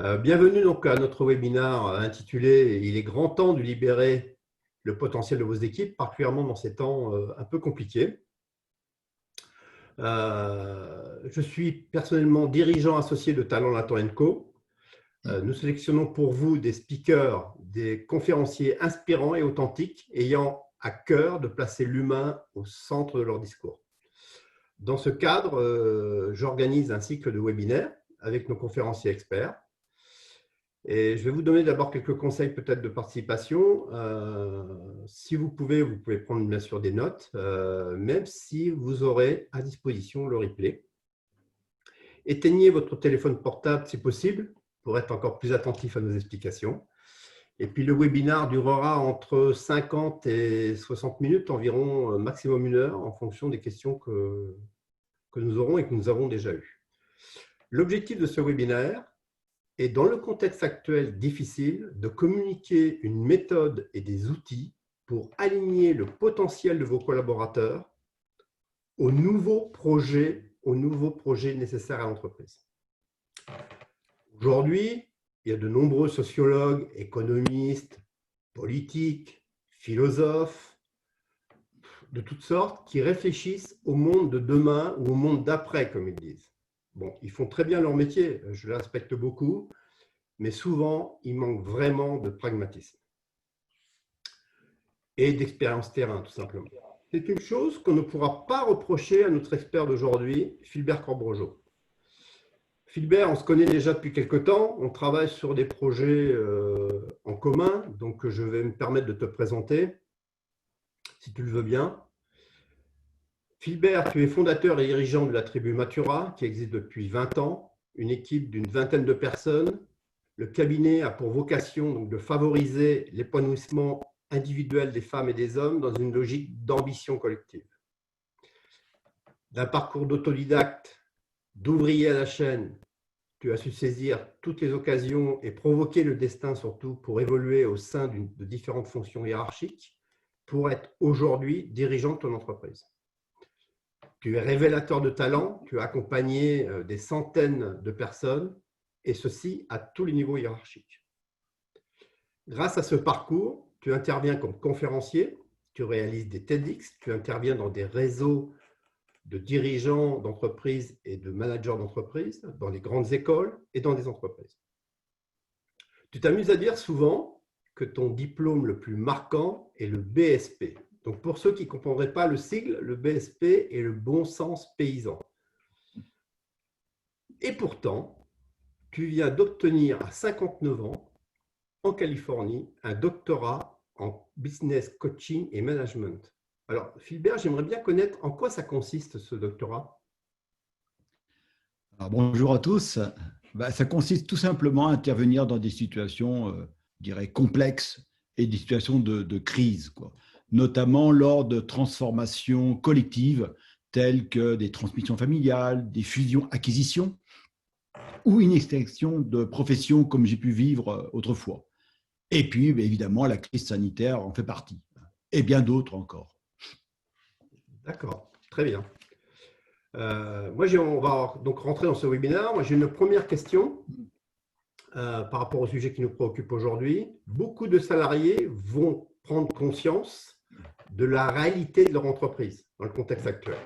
Bienvenue donc à notre webinaire intitulé « Il est grand temps de libérer le potentiel de vos équipes », particulièrement dans ces temps un peu compliqués. Je suis personnellement dirigeant associé de Talent Latin & Co. Nous sélectionnons pour vous des speakers, des conférenciers inspirants et authentiques, ayant à cœur de placer l'humain au centre de leur discours. Dans ce cadre, j'organise un cycle de webinaires avec nos conférenciers experts. Et je vais vous donner d'abord quelques conseils peut-être de participation. Si vous pouvez prendre bien sûr des notes, même si vous aurez à disposition le replay. Éteignez votre téléphone portable si possible pour être encore plus attentif à nos explications. Et puis le webinaire durera entre 50 et 60 minutes, environ maximum 1 heure, en fonction des questions que nous aurons et que nous avons déjà eues. L'objectif de ce webinaire, et dans le contexte actuel difficile, de communiquer une méthode et des outils pour aligner le potentiel de vos collaborateurs aux nouveaux projets nécessaires à l'entreprise. Aujourd'hui, il y a de nombreux sociologues, économistes, politiques, philosophes, de toutes sortes, qui réfléchissent au monde de demain ou au monde d'après, comme ils disent. Bon, ils font très bien leur métier, je les respecte beaucoup, mais souvent, il manque vraiment de pragmatisme et d'expérience terrain, tout simplement. C'est une chose qu'on ne pourra pas reprocher à notre expert d'aujourd'hui, Philbert Corbregeot. Philbert, on se connaît déjà depuis quelque temps, on travaille sur des projets en commun, donc je vais me permettre de te présenter, si tu le veux bien. Philbert, tu es fondateur et dirigeant de la tribu Matura, qui existe depuis 20 ans, une équipe d'une vingtaine de personnes. Le cabinet a pour vocation donc, de favoriser l'épanouissement individuel des femmes et des hommes dans une logique d'ambition collective. D'un parcours d'autodidacte, d'ouvrier à la chaîne, tu as su saisir toutes les occasions et provoquer le destin surtout pour évoluer au sein de différentes fonctions hiérarchiques pour être aujourd'hui dirigeant de ton entreprise. Tu es révélateur de talent, tu as accompagné des centaines de personnes, et ceci à tous les niveaux hiérarchiques. Grâce à ce parcours, tu interviens comme conférencier, tu réalises des TEDx, tu interviens dans des réseaux de dirigeants d'entreprises et de managers d'entreprises, dans les grandes écoles et dans des entreprises. Tu t'amuses à dire souvent que ton diplôme le plus marquant est le BSP. Donc, pour ceux qui ne comprendraient pas le sigle, le BSP est le bon sens paysan. Et pourtant, tu viens d'obtenir à 59 ans, en Californie, un doctorat en business coaching et management. Alors, Philbert, j'aimerais bien connaître en quoi ça consiste ce doctorat. Alors, bonjour à tous. Ça consiste tout simplement à intervenir dans des situations, je dirais, complexes et des situations de crise, quoi. Notamment lors de transformations collectives telles que des transmissions familiales, des fusions-acquisitions ou une extinction de professions comme j'ai pu vivre autrefois. Et puis, évidemment, la crise sanitaire en fait partie, et bien d'autres encore. D'accord, très bien. On va donc rentrer dans ce webinaire. Moi, j'ai une première question par rapport au sujet qui nous préoccupe aujourd'hui. Beaucoup de salariés vont prendre conscience de la réalité de leur entreprise dans le contexte actuel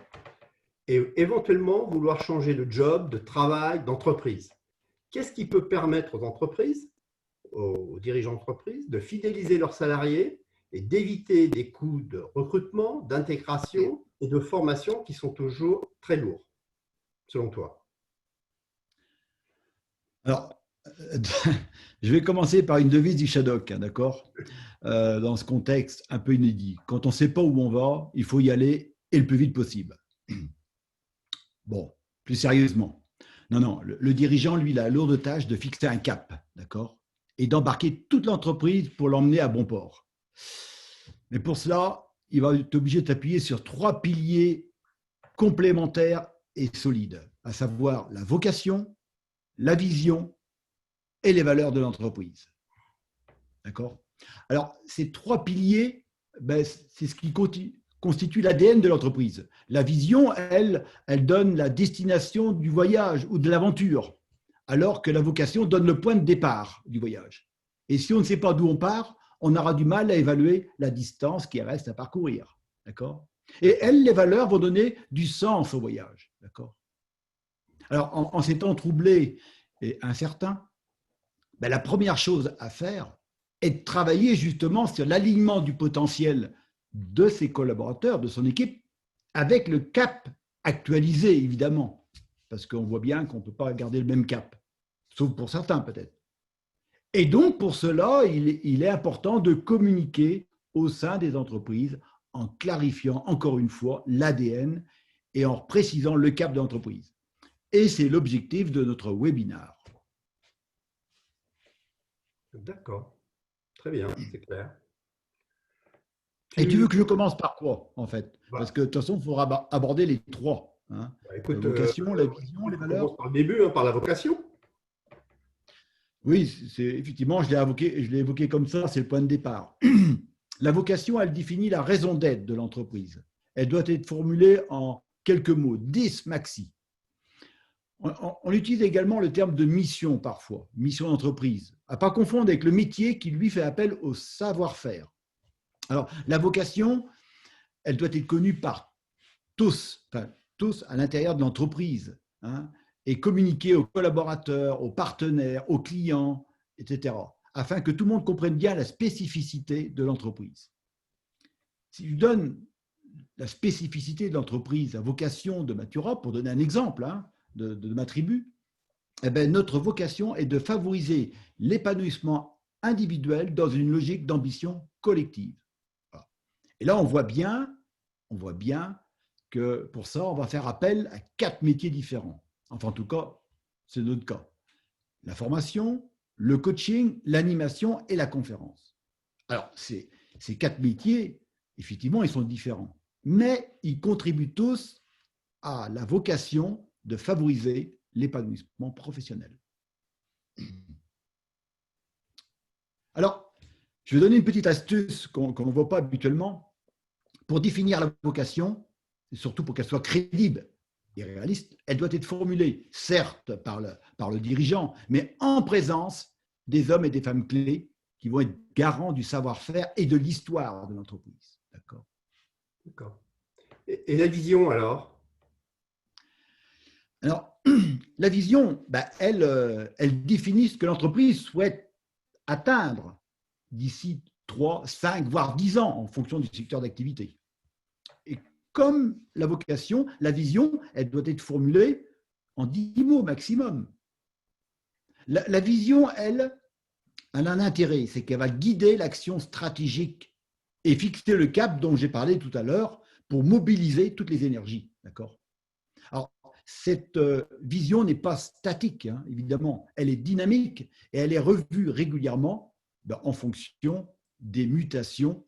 et éventuellement vouloir changer de job, de travail, d'entreprise. Qu'est-ce qui peut permettre aux entreprises, aux dirigeants d'entreprise, de fidéliser leurs salariés et d'éviter des coûts de recrutement, d'intégration et de formation qui sont toujours très lourds, selon toi? Alors, je vais commencer par une devise du Shadok, d'accord, dans ce contexte un peu inédit. Quand on ne sait pas où on va, il faut y aller et le plus vite possible. Bon, plus sérieusement. Non, le dirigeant, lui, il a la lourde tâche de fixer un cap, d'accord, et d'embarquer toute l'entreprise pour l'emmener à bon port. Mais pour cela, il va être obligé de t'appuyer sur 3 piliers complémentaires et solides, à savoir la vocation, la vision et les valeurs de l'entreprise. D'accord? Alors, ces 3 piliers, c'est ce qui constitue l'ADN de l'entreprise. La vision, elle donne la destination du voyage ou de l'aventure. alors que la vocation donne le point de départ du voyage. Et si on ne sait pas d'où on part, on aura du mal à évaluer la distance qui reste à parcourir. D'accord ? Et elles, les valeurs, vont donner du sens au voyage. D'accord ? Alors, en ces temps troublés et incertains, ben, la première chose à faire est de travailler justement sur l'alignement du potentiel de ses collaborateurs, de son équipe, avec le cap actualisé, évidemment, parce qu'on voit bien qu'on ne peut pas garder le même cap, sauf pour certains peut-être. Et donc, pour cela, il est important de communiquer au sein des entreprises en clarifiant, encore une fois, l'ADN et en précisant le cap de l'entreprise. Et c'est l'objectif de notre webinaire. D'accord. Très bien, c'est clair. Et tu veux que je commence par quoi, en fait? Bah, Parce que de toute façon, il faudra aborder les trois. Hein. écoute, La vocation, la vision, les on valeurs. commence par le début, hein, par la vocation. Oui, effectivement, je l'ai évoqué comme ça, c'est le point de départ. La vocation, elle définit la raison d'être de l'entreprise. Elle doit être formulée en quelques mots, 10 maxi. On utilise également le terme de mission parfois, mission d'entreprise, à ne pas confondre avec le métier qui lui fait appel au savoir-faire. Alors, la vocation, elle doit être connue par tous à l'intérieur de l'entreprise, hein, et communiquer aux collaborateurs, aux partenaires, aux clients, etc., afin que tout le monde comprenne bien la spécificité de l'entreprise. Si je donne la spécificité de l'entreprise, la vocation de Matura, pour donner un exemple hein, de ma tribu, eh bien, notre vocation est de favoriser l'épanouissement individuel dans une logique d'ambition collective. Voilà. Et là, on voit bien que pour ça, on va faire appel à 4 métiers différents. Enfin, en tout cas, c'est notre cas. La formation, le coaching, l'animation et la conférence. Alors, ces 4 métiers, effectivement, ils sont différents. Mais ils contribuent tous à la vocation de favoriser l'épanouissement professionnel. Alors, je vais donner une petite astuce qu'on ne voit pas habituellement. Pour définir la vocation, et surtout pour qu'elle soit crédible et réaliste, elle doit être formulée, certes, par le dirigeant, mais en présence des hommes et des femmes clés qui vont être garants du savoir-faire et de l'histoire de l'entreprise. D'accord. D'accord. Et la vision, alors? Alors, la vision, elle définit ce que l'entreprise souhaite atteindre d'ici 3, 5, voire 10 ans en fonction du secteur d'activité. Et comme la vocation, la vision, elle doit être formulée en 10 mots maximum. La vision, elle a un intérêt, c'est qu'elle va guider l'action stratégique et fixer le cap dont j'ai parlé tout à l'heure pour mobiliser toutes les énergies. D'accord ? Alors, cette vision n'est pas statique, hein, évidemment. Elle est dynamique et elle est revue régulièrement en fonction des mutations,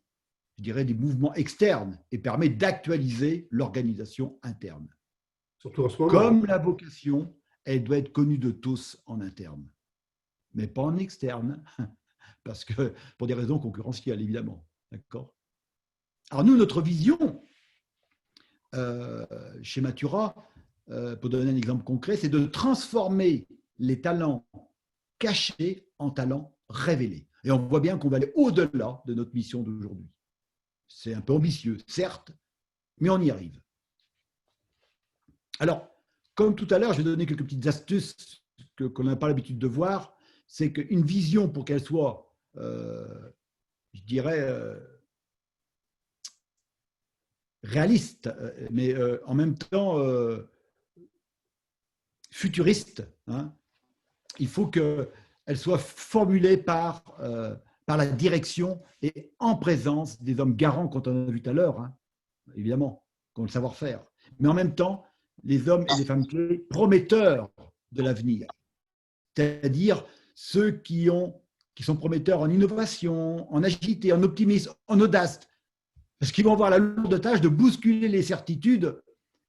je dirais des mouvements externes, et permet d'actualiser l'organisation interne. Surtout en ce moment. Comme la vocation, elle doit être connue de tous en interne, mais pas en externe, parce que pour des raisons concurrentielles, évidemment. D'accord ? Alors nous, notre vision, chez Matura, pour donner un exemple concret, c'est de transformer les talents cachés en talents révélés. Et on voit bien qu'on va aller au-delà de notre mission d'aujourd'hui. C'est un peu ambitieux, certes, mais on y arrive. Alors, comme tout à l'heure, je vais donner quelques petites astuces qu'on n'a pas l'habitude de voir. C'est qu'une vision, pour qu'elle soit, je dirais, réaliste, mais en même temps futuriste, hein, il faut qu'elle soit formulée par la direction et en présence des hommes garants, qu'on en a vu tout à l'heure, hein, évidemment, qui ont le savoir-faire, mais en même temps, les hommes et les femmes clés prometteurs de l'avenir, c'est-à-dire ceux qui sont prometteurs en innovation, en agilité, en optimisme, en audace, parce qu'ils vont avoir la lourde tâche de bousculer les certitudes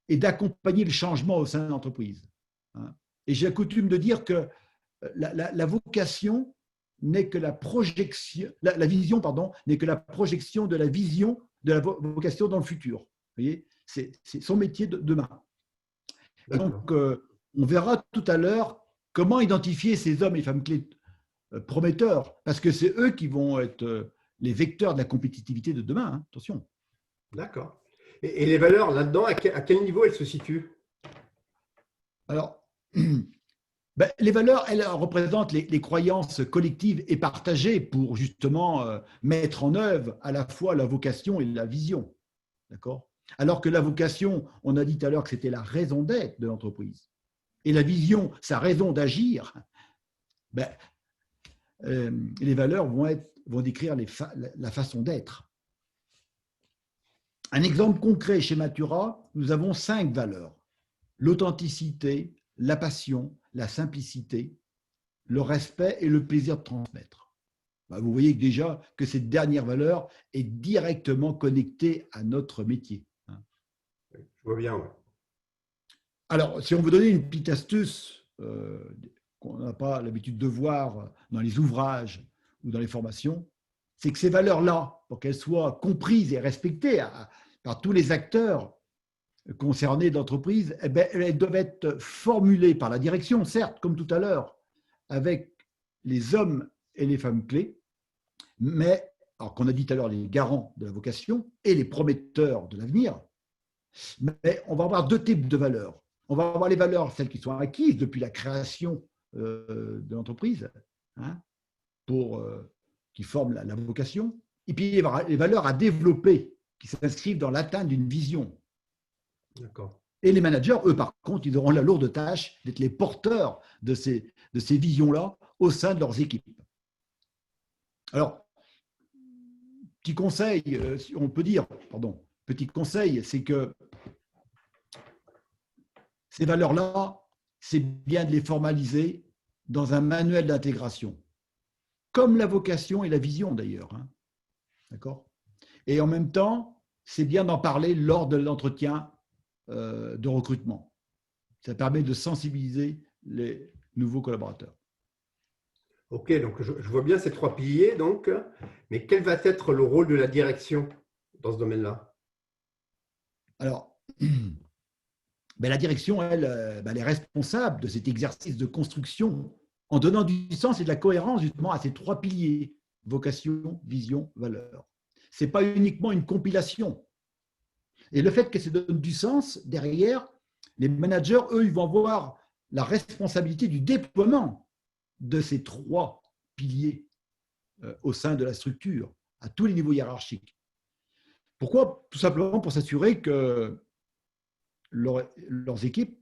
et d'accompagner le changement au sein de l'entreprise. Et j'ai coutume de dire que la vocation n'est que la projection, la vision, pardon, n'est que la projection de la vision de la vocation dans le futur. Vous voyez, c'est son métier de demain. Et donc, on verra tout à l'heure comment identifier ces hommes et femmes clés prometteurs? Parce que c'est eux qui vont être les vecteurs de la compétitivité de demain, hein, attention. D'accord. Et les valeurs là-dedans, à quel niveau elles se situent? Alors, ben, les valeurs, elles représentent les croyances collectives et partagées pour justement mettre en œuvre à la fois la vocation et la vision. D'accord? Alors que la vocation, on a dit tout à l'heure que c'était la raison d'être de l'entreprise. Et la vision, sa raison d'agir, ben, les valeurs vont décrire la façon d'être. Un exemple concret chez Matura, nous avons 5 valeurs. L'authenticité, la passion, la simplicité, le respect et le plaisir de transmettre. Ben, vous voyez déjà que cette dernière valeur est directement connectée à notre métier. Je vois bien, ouais. Alors, si on veut donner une petite astuce qu'on n'a pas l'habitude de voir dans les ouvrages ou dans les formations, c'est que ces valeurs-là, pour qu'elles soient comprises et respectées par tous les acteurs concernés d'entreprise, eh bien, elles doivent être formulées par la direction, certes, comme tout à l'heure, avec les hommes et les femmes clés, mais, alors qu'on a dit tout à l'heure, les garants de la vocation et les prometteurs de l'avenir, mais on va avoir 2 types de valeurs. On va avoir les valeurs, celles qui sont acquises depuis la création de l'entreprise, hein, qui forment la vocation, et puis les valeurs à développer, qui s'inscrivent dans l'atteinte d'une vision. D'accord. Et les managers, eux, par contre, ils auront la lourde tâche d'être les porteurs de ces visions-là au sein de leurs équipes. Alors, petit conseil, on peut dire, petit conseil, c'est que ces valeurs-là, c'est bien de les formaliser dans un manuel d'intégration, comme la vocation et la vision d'ailleurs. Hein. D'accord ? Et en même temps, c'est bien d'en parler lors de l'entretien de recrutement. Ça permet de sensibiliser les nouveaux collaborateurs. Ok, donc je vois bien ces 3 piliers, donc, mais quel va être le rôle de la direction dans ce domaine-là? Alors, ben, la direction, elle est responsable de cet exercice de construction en donnant du sens et de la cohérence justement à ces 3 piliers, vocation, vision, valeur. Ce n'est pas uniquement une compilation. Et le fait que ça donne du sens, derrière, les managers, eux, ils vont avoir la responsabilité du déploiement de ces 3 piliers au sein de la structure, à tous les niveaux hiérarchiques. Pourquoi? Tout simplement pour s'assurer que leurs équipes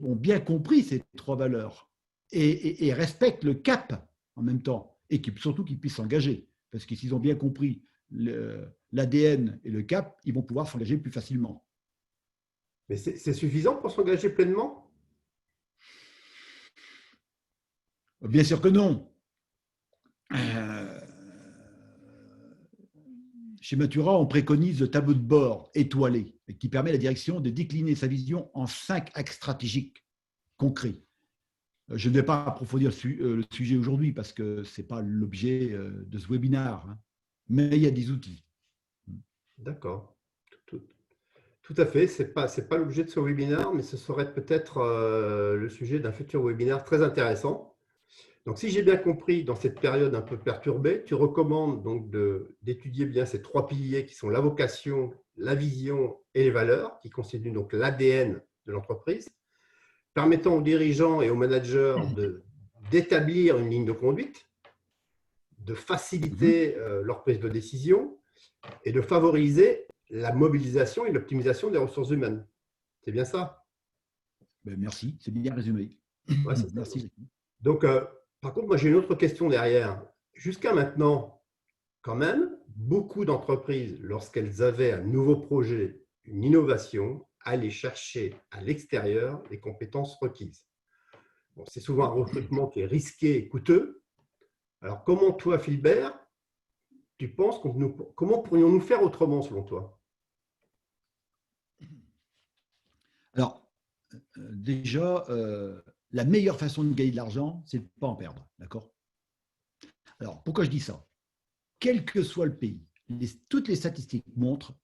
ont bien compris ces 3 valeurs et respectent le cap en même temps, et surtout qu'ils puissent s'engager. Parce que s'ils ont bien compris l'ADN et le cap, ils vont pouvoir s'engager plus facilement. Mais c'est suffisant pour s'engager pleinement? Bien sûr que non. Chez Matura, on préconise le tableau de bord étoilé qui permet à la direction de décliner sa vision en 5 axes stratégiques concrets. Je ne vais pas approfondir le sujet aujourd'hui parce que ce n'est pas l'objet de ce webinaire, hein, mais il y a des outils. D'accord. Tout à fait. Ce n'est pas l'objet de ce webinaire, mais ce serait peut-être le sujet d'un futur webinaire très intéressant. Donc, si j'ai bien compris, dans cette période un peu perturbée, tu recommandes donc d'étudier bien ces 3 piliers qui sont la vocation, la vision et les valeurs, qui constituent donc l'ADN de l'entreprise, permettant aux dirigeants et aux managers d'établir une ligne de conduite, de faciliter leur prise de décision et de favoriser la mobilisation et l'optimisation des ressources humaines. C'est bien ça? Ben, merci, c'est bien résumé. Ouais, c'est ça. Merci. Donc, par contre, moi, j'ai une autre question derrière. Jusqu'à maintenant, quand même, beaucoup d'entreprises, lorsqu'elles avaient un nouveau projet, une innovation, allaient chercher à l'extérieur les compétences requises. Bon, c'est souvent un recrutement qui est risqué et coûteux. Alors, comment toi, Philbert, tu penses comment pourrions-nous faire autrement selon toi? Alors, déjà, la meilleure façon de gagner de l'argent, c'est de ne pas en perdre. D'accord? Alors, pourquoi je dis ça? Quel que soit le pays, toutes les statistiques montrent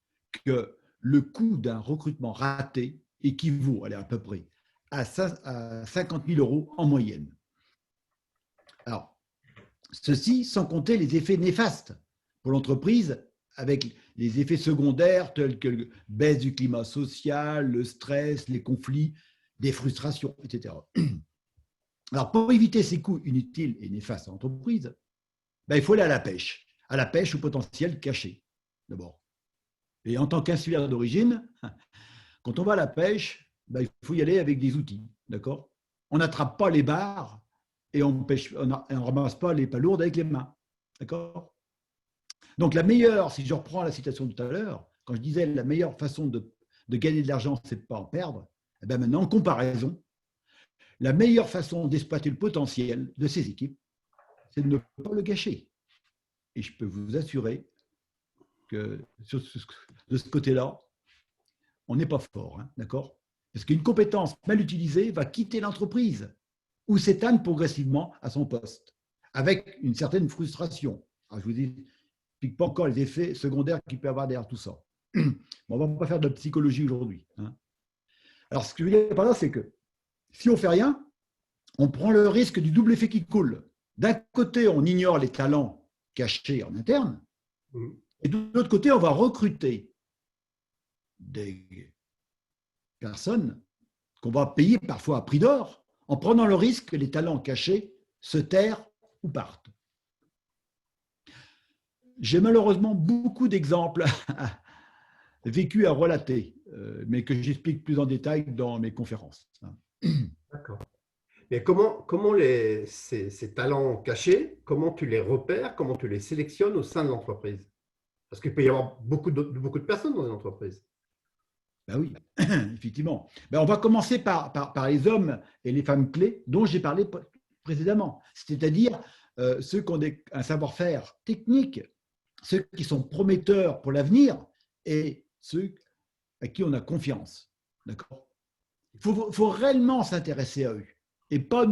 que le coût d'un recrutement raté équivaut à peu près à 50 000 euros en moyenne. Alors, ceci sans compter les effets néfastes pour l'entreprise avec les effets secondaires tels que la baisse du climat social, le stress, les conflits, des frustrations, etc. Alors, pour éviter ces coûts inutiles et néfastes à l'entreprise, ben, il faut aller à la pêche au potentiel caché, d'abord. Et en tant qu'insulaire d'origine, quand on va à la pêche, ben, il faut y aller avec des outils, d'accord? On n'attrape pas les barres et on ne ramasse pas les palourdes avec les mains, d'accord? Donc, la meilleure, si je reprends la citation de tout à l'heure, quand je disais la meilleure façon de gagner de l'argent, c'est de ne pas en perdre, eh bien maintenant, en comparaison, la meilleure façon d'exploiter le potentiel de ces équipes, c'est de ne pas le gâcher. Et je peux vous assurer que de ce côté-là, on n'est pas fort, hein, d'accord? Parce qu'une compétence mal utilisée va quitter l'entreprise ou s'éteindre progressivement à son poste, avec une certaine frustration. Alors, je vous explique pas encore les effets secondaires qu'il peut y avoir derrière tout ça. On ne va pas faire de psychologie aujourd'hui, hein. Alors, ce que je veux dire par là, c'est que si on ne fait rien, on prend le risque du double effet qui coule. D'un côté, on ignore les talents cachés en interne, et de l'autre côté, on va recruter des personnes qu'on va payer parfois à prix d'or en prenant le risque que les talents cachés se terrent ou partent. J'ai malheureusement beaucoup d'exemples vécus à relater, mais que j'explique plus en détail dans mes conférences. D'accord. Mais comment ces talents cachés, comment tu les repères, comment tu les sélectionnes au sein de l'entreprise? Parce qu'il peut y avoir beaucoup de personnes dans une entreprise. Ben oui, effectivement. Ben on va commencer par les hommes et les femmes clés dont j'ai parlé précédemment, c'est-à-dire ceux qui ont un savoir-faire technique, ceux qui sont prometteurs pour l'avenir et ceux à qui on a confiance. D'accord? Il faut réellement s'intéresser à eux et pas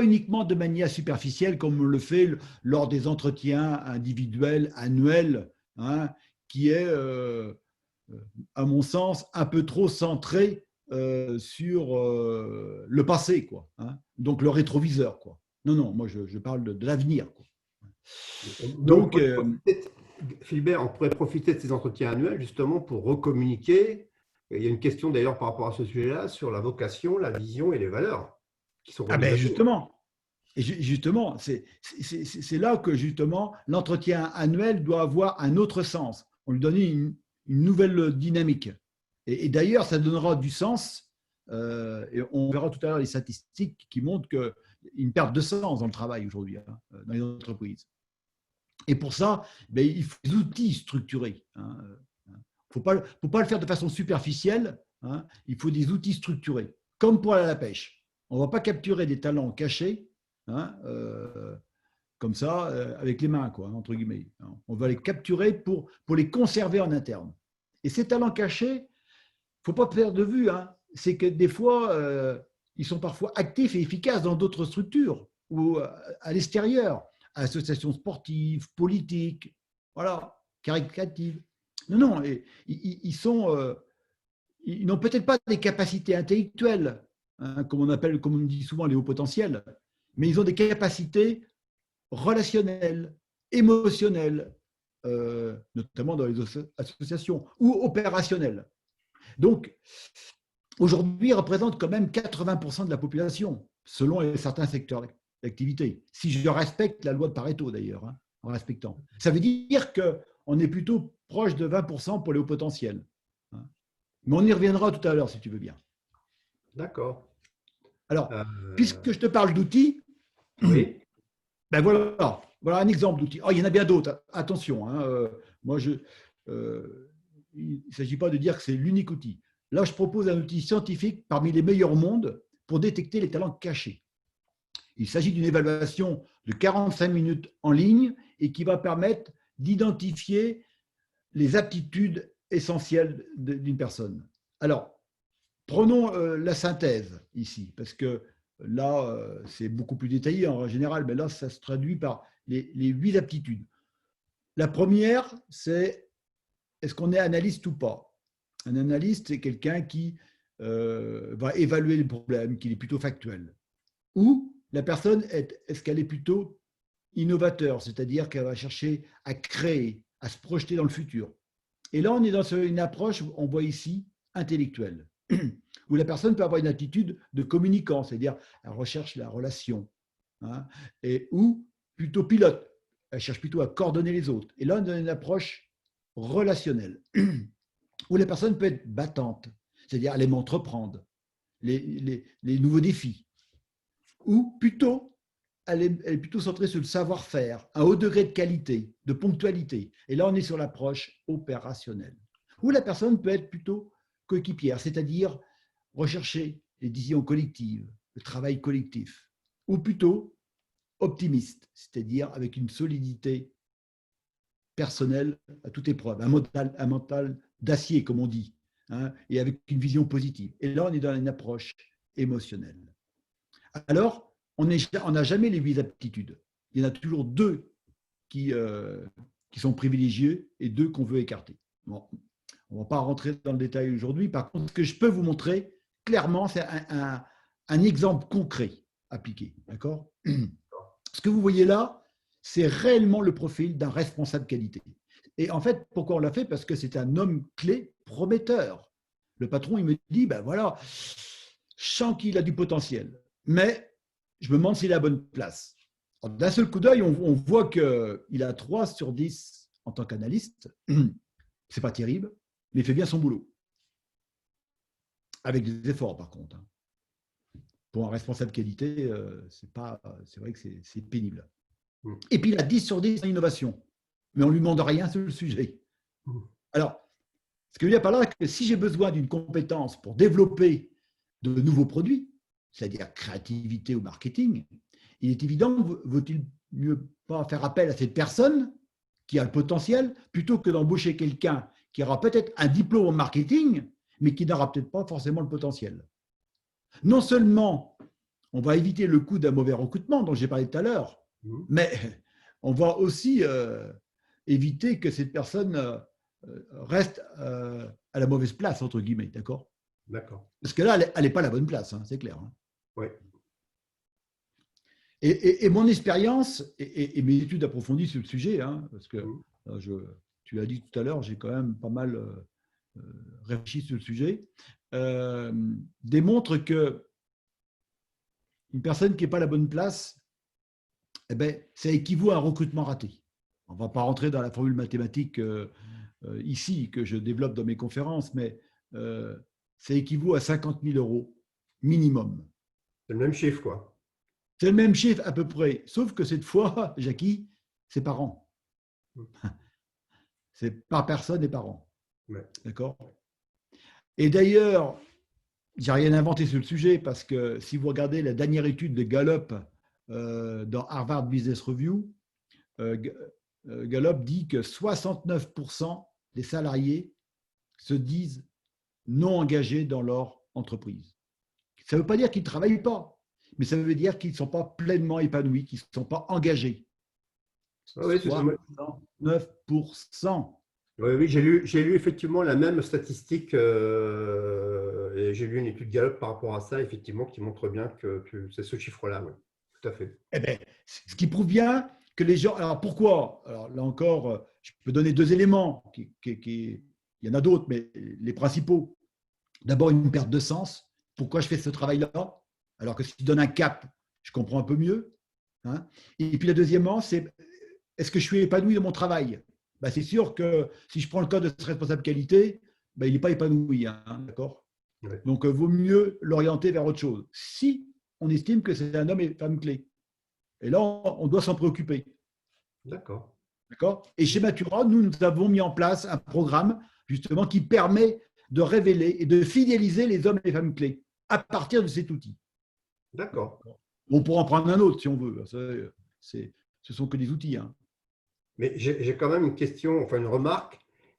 uniquement de manière superficielle comme on le fait lors des entretiens individuels, annuels, hein, qui est, à mon sens, un peu trop centré sur le passé, quoi, hein, donc le rétroviseur, quoi. Non, non, moi je parle de l'avenir, quoi. Donc, Philbert, on pourrait profiter de ces entretiens annuels justement pour recommuniquer. Il y a une question d'ailleurs par rapport à ce sujet-là sur la vocation, la vision et les valeurs qui sont ah ben reliées. justement, et justement, c'est là que justement l'entretien annuel doit avoir un autre sens. On lui donne une nouvelle dynamique. Et d'ailleurs, ça donnera du sens. Et on verra tout à l'heure les statistiques qui montrent qu'il y a une perte de sens dans le travail aujourd'hui, hein, dans les entreprises. Et pour ça, ben, il faut des outils structurés, hein. Il ne faut pas le faire de façon superficielle, hein. Il faut des outils structurés, comme pour aller à la pêche. On ne va pas capturer des talents cachés, hein, comme ça, avec les mains, quoi, entre guillemets. On va les capturer pour les conserver en interne. Et ces talents cachés, il ne faut pas perdre de vue, hein, c'est que des fois, ils sont parfois actifs et efficaces dans d'autres structures ou à l'extérieur, associations sportives, politiques, voilà, caritatives. Non, non, ils n'ont peut-être pas des capacités intellectuelles, hein, comme on dit souvent les hauts potentiels, mais ils ont des capacités relationnelles, émotionnelles, notamment dans les associations, ou opérationnelles. Donc, aujourd'hui, ils représentent quand même 80% de la population, selon certains secteurs d'activité. Si je respecte la loi de Pareto, d'ailleurs, hein, en respectant. Ça veut dire qu'on est plutôt proche de 20% pour les hauts potentiels, hein. Mais on y reviendra tout à l'heure, si tu veux bien. D'accord. Alors, puisque je te parle d'outils, Oui. ben voilà un exemple d'outil. Oh, il y en a bien d'autres, attention, hein, moi, il ne s'agit pas de dire que c'est l'unique outil. Là, je propose un outil scientifique parmi les meilleurs au monde pour détecter les talents cachés. Il s'agit d'une évaluation de 45 minutes en ligne et qui va permettre d'identifier les aptitudes essentielles d'une personne. Alors, prenons la synthèse ici, parce que là, c'est beaucoup plus détaillé en général, mais là, ça se traduit par les 8 aptitudes. La première, c'est est-ce qu'on est analyste ou pas? Un analyste, c'est quelqu'un qui va évaluer le problème, qu'il est plutôt factuel. Ou la personne, est-ce qu'elle est plutôt innovateur, c'est-à-dire qu'elle va chercher à créer, à se projeter dans le futur. Et là, on est dans une approche, on voit ici, intellectuelle, où la personne peut avoir une attitude de communicant, c'est-à-dire elle recherche la relation, hein, ou plutôt pilote, elle cherche plutôt à coordonner les autres. Et là, on est dans une approche relationnelle, où la personne peut être battante, c'est-à-dire elle aime entreprendre les nouveaux défis, ou plutôt elle est plutôt centrée sur le savoir-faire, un haut degré de qualité, de ponctualité. Et là, on est sur l'approche opérationnelle, où la personne peut être plutôt coéquipière, c'est-à-dire rechercher les décisions collectives, le travail collectif, ou plutôt optimiste, c'est-à-dire avec une solidité personnelle à toute épreuve, un mental d'acier, comme on dit, hein, et avec une vision positive. Et là, on est dans une approche émotionnelle. Alors, on n'a jamais les 8 aptitudes. Il y en a toujours 2 qui sont privilégiées et 2 qu'on veut écarter. Bon, on ne va pas rentrer dans le détail aujourd'hui. Par contre, ce que je peux vous montrer clairement, c'est un exemple concret appliqué. D'accord ? Ce que vous voyez là, c'est réellement le profil d'un responsable qualité. Et en fait, pourquoi on l'a fait ? Parce que c'est un homme clé prometteur. Le patron, il me dit, ben voilà, je sens qu'il a du potentiel, mais je me demande s'il est à la bonne place. D'un seul coup d'œil, on voit qu'il a 3 sur 10 en tant qu'analyste. C'est pas terrible, mais il fait bien son boulot. Avec des efforts, par contre. Pour un responsable qualité, c'est vrai que c'est pénible. Et puis, il a 10 sur 10 en innovation, mais on ne lui demande rien sur le sujet. Alors, ce que je veux dire par là, c'est que si j'ai besoin d'une compétence pour développer de nouveaux produits, c'est-à-dire créativité ou marketing, il est évident, vaut-il mieux pas faire appel à cette personne qui a le potentiel plutôt que d'embaucher quelqu'un qui aura peut-être un diplôme en marketing, mais qui n'aura peut-être pas forcément le potentiel. Non seulement on va éviter le coût d'un mauvais recrutement dont j'ai parlé tout à l'heure, mais on va aussi éviter que cette personne reste à la mauvaise place, entre guillemets, d'accord ? D'accord. Parce que là, elle n'est pas à la bonne place, hein, c'est clair. Hein. Oui. Et mon expérience et mes études approfondies sur le sujet, hein, parce que tu l'as dit tout à l'heure, j'ai quand même pas mal réfléchi sur le sujet, démontre que une personne qui n'est pas à la bonne place, eh ben, ça équivaut à un recrutement raté. On ne va pas rentrer dans la formule mathématique ici que je développe dans mes conférences, mais ça équivaut à 50 000 € minimum. C'est le même chiffre, quoi. C'est le même chiffre à peu près, sauf que cette fois, Jackie, c'est par an. C'est par personne et par an. Ouais. D'accord ? Et d'ailleurs, j'ai rien inventé sur le sujet parce que si vous regardez la dernière étude de Gallup dans Harvard Business Review, Gallup dit que 69% des salariés se disent non engagés dans leur entreprise. Ça ne veut pas dire qu'ils ne travaillent pas, mais ça veut dire qu'ils ne sont pas pleinement épanouis, qu'ils ne sont pas engagés. Oui, 69%. Oui, j'ai lu effectivement la même statistique et j'ai lu une étude Gallup par rapport à ça, effectivement, qui montre bien que c'est ce chiffre-là, oui, tout à fait. Eh bien, ce qui prouve bien que les gens… Alors pourquoi ? Alors là encore, je peux donner 2 éléments. Il y en a d'autres, mais les principaux. D'abord, une perte de sens. Pourquoi je fais ce travail-là ? Alors que si tu donnes un cap, je comprends un peu mieux. Hein ? Et puis, deuxièmement, c'est est-ce que je suis épanoui dans mon travail ? Ben, c'est sûr que si je prends le cas de ce responsable qualité, ben, il n'est pas épanoui. Hein, d'accord ? Ouais. Donc, vaut mieux l'orienter vers autre chose. Si on estime que c'est un homme et femme clé. Et là, on doit s'en préoccuper. D'accord. D'accord ? Et chez Matura, nous avons mis en place un programme justement qui permet de révéler et de fidéliser les hommes et les femmes clés à partir de cet outil. D'accord. On pourra en prendre un autre si on veut. Ce sont que des outils. Hein. Mais j'ai quand même une question, enfin une remarque,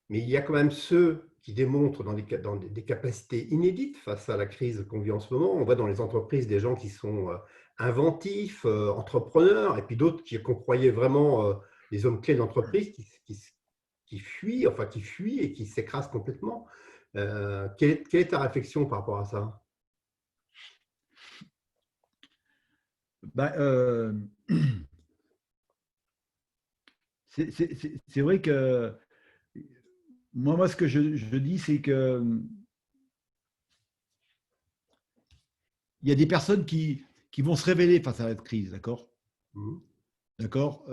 mais il y a quand même ceux qui démontrent dans des capacités inédites face à la crise qu'on vit en ce moment. On voit dans les entreprises des gens qui sont inventifs, entrepreneurs, et puis d'autres qu'on croyait vraiment les hommes clés de l'entreprise qui fuient et qui s'écrasent complètement. Quelle est ta réflexion par rapport à ça? Ben, c'est vrai que moi, ce que je dis, c'est que il y a des personnes qui vont se révéler face à cette crise, d'accord? Mhm. D'accord.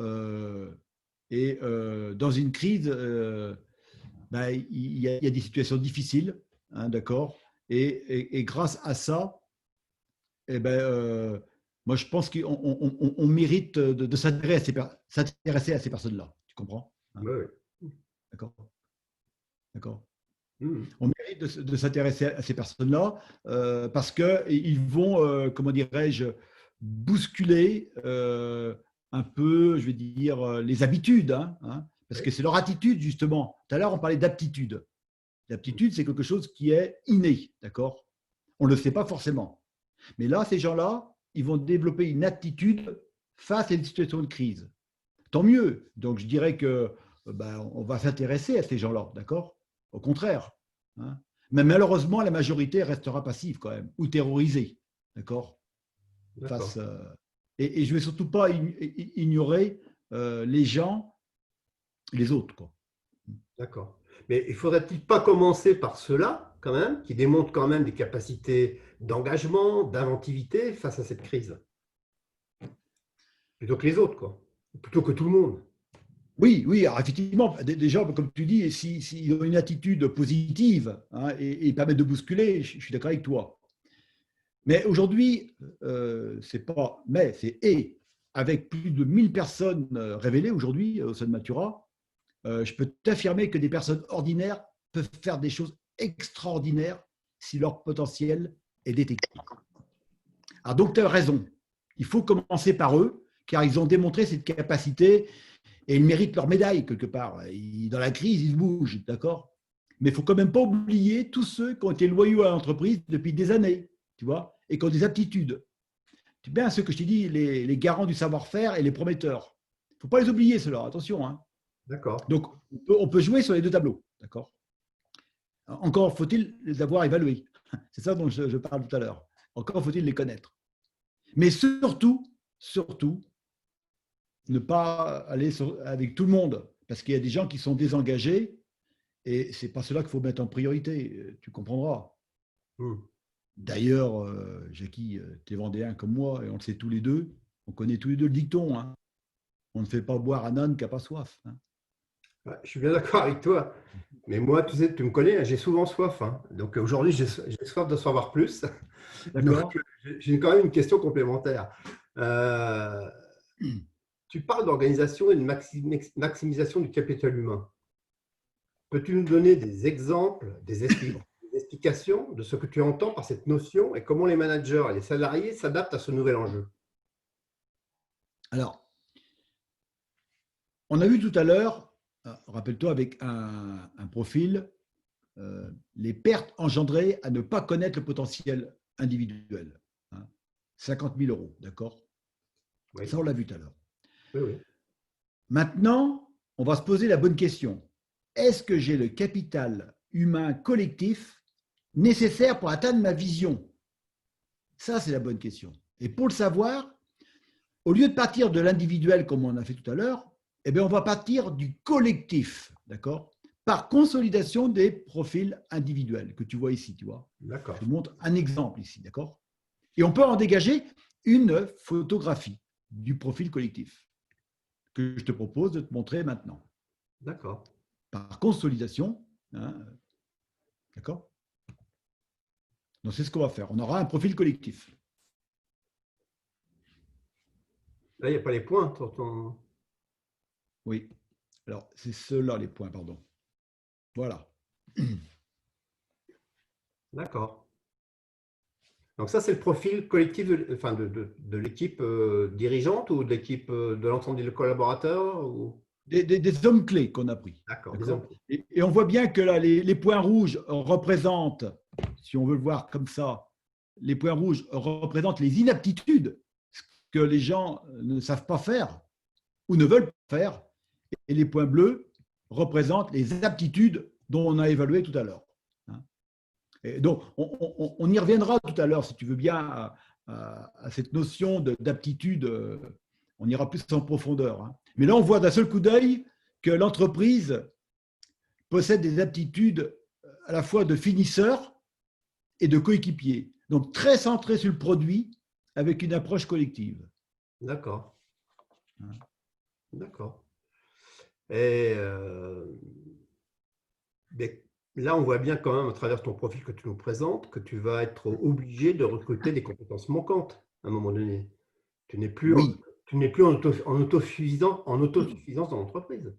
Et dans une crise, ben, il y a des situations difficiles, hein, d'accord. Et grâce à ça, eh ben, moi, je pense qu'on mérite de s'intéresser à ces personnes-là. Tu comprends? Hein, Ouais, ouais. d'accord. D'accord. Mhm. On mérite de s'intéresser à ces personnes-là parce qu'ils vont, comment dirais-je, bousculer un peu, je vais dire, les habitudes, hein, parce que Ouais. c'est leur attitude, justement. Tout à l'heure, on parlait d'aptitude. L'aptitude, c'est quelque chose qui est inné, d'accord? On ne le sait pas forcément. Mais là, ces gens-là, ils vont développer une aptitude face à une situation de crise. Tant mieux. Donc, je dirais que ben, on va s'intéresser à ces gens-là, d'accord? Au contraire. Hein. Mais malheureusement, la majorité restera passive quand même, ou terrorisée, d'accord? D'accord. Face, et je ne vais surtout pas ignorer les gens, les autres, quoi. D'accord. Mais il faudrait-il pas commencer par ceux-là, quand même, qui démontrent quand même des capacités d'engagement, d'inventivité face à cette crise, plutôt que les autres, quoi. Plutôt que tout le monde. Oui, oui, alors effectivement, des gens, comme tu dis, s'ils ont une attitude positive, hein, et permettent de bousculer, je suis d'accord avec toi. Mais aujourd'hui, c'est pas, mais c'est et avec plus de 1000 personnes révélées aujourd'hui au sein de Matura, je peux t'affirmer que des personnes ordinaires peuvent faire des choses extraordinaires si leur potentiel est détecté. Alors donc, tu as raison. Il faut commencer par eux, car ils ont démontré cette capacité et ils méritent leur médaille quelque part. Dans la crise, ils se bougent, d'accord? Mais il ne faut quand même pas oublier tous ceux qui ont été loyaux à l'entreprise depuis des années, tu vois, et qui ont des aptitudes. Tu sais bien ceux que je t'ai dit, les garants du savoir-faire et les prometteurs. Il ne faut pas les oublier, ceux-là, attention. Hein. D'accord. Donc, on peut jouer sur les deux tableaux, d'accord? Encore faut-il les avoir évalués. C'est ça dont je parle tout à l'heure. Encore faut-il les connaître. Mais surtout, surtout, ne pas aller avec tout le monde, parce qu'il y a des gens qui sont désengagés, et ce n'est pas cela qu'il faut mettre en priorité, tu comprendras. Hmm. D'ailleurs, Jackie, tu es vendéen comme moi, et on le sait tous les deux, on connaît tous les deux le dicton, hein. On ne fait pas boire un âne qui n'a pas soif. Hein. Ouais, je suis bien d'accord avec toi. Mais moi, tu sais, tu me connais, hein, j'ai souvent soif, hein. Donc aujourd'hui, j'ai soif de savoir plus. Donc, D'accord. j'ai quand même une question complémentaire. Euh, Tu parles d'organisation et de maximisation du capital humain. Peux-tu nous donner des exemples, des explications de ce que tu entends par cette notion et comment les managers et les salariés s'adaptent à ce nouvel enjeu? Alors, on a vu tout à l'heure, rappelle-toi, avec un profil, les pertes engendrées à ne pas connaître le potentiel individuel. Hein. 50 000 euros, d'accord? Oui, Ça, on l'a vu tout à l'heure. oui, oui. Maintenant, on va se poser la bonne question. Est-ce que j'ai le capital humain collectif nécessaire pour atteindre ma vision? Ça, c'est la bonne question. Et pour le savoir, au lieu de partir de l'individuel comme on a fait tout à l'heure, eh bien, on va partir du collectif, d'accord? Par consolidation des profils individuels que tu vois ici, tu vois. Je D'accord, te montre un exemple ici, d'accord? Et on peut en dégager une photographie du profil collectif que je te propose de te montrer maintenant. d'accord. Par consolidation, hein, d'accord? Donc, c'est ce qu'on va faire. On aura un profil collectif. Là, il n'y a pas les points. Oui. Alors, c'est ceux-là les points, pardon. Voilà. D'accord. Donc ça, c'est le profil collectif enfin de l'équipe dirigeante ou de l'équipe de l'ensemble des collaborateurs ou... Des hommes clés qu'on a pris. D'accord, des hommes. D'accord. Et on voit bien que là, les points rouges représentent, si on veut le voir comme ça, les points rouges représentent les inaptitudes que les gens ne savent pas faire ou ne veulent pas faire. Et les points bleus représentent les aptitudes dont on a évalué tout à l'heure. Hein. Et donc, on y reviendra tout à l'heure, si tu veux bien, à cette notion d'aptitude. On ira plus en profondeur, hein. Mais là, on voit d'un seul coup d'œil que l'entreprise possède des aptitudes à la fois de finisseur et de coéquipier. Donc, très centré sur le produit avec une approche collective. D'accord. Hein. D'accord. Et mais là, on voit bien quand même, à travers ton profil que tu nous présentes, que tu vas être obligé de recruter des compétences manquantes à un moment donné. Tu n'es plus, Oui, tu n'es plus en autosuffisance dans l'entreprise.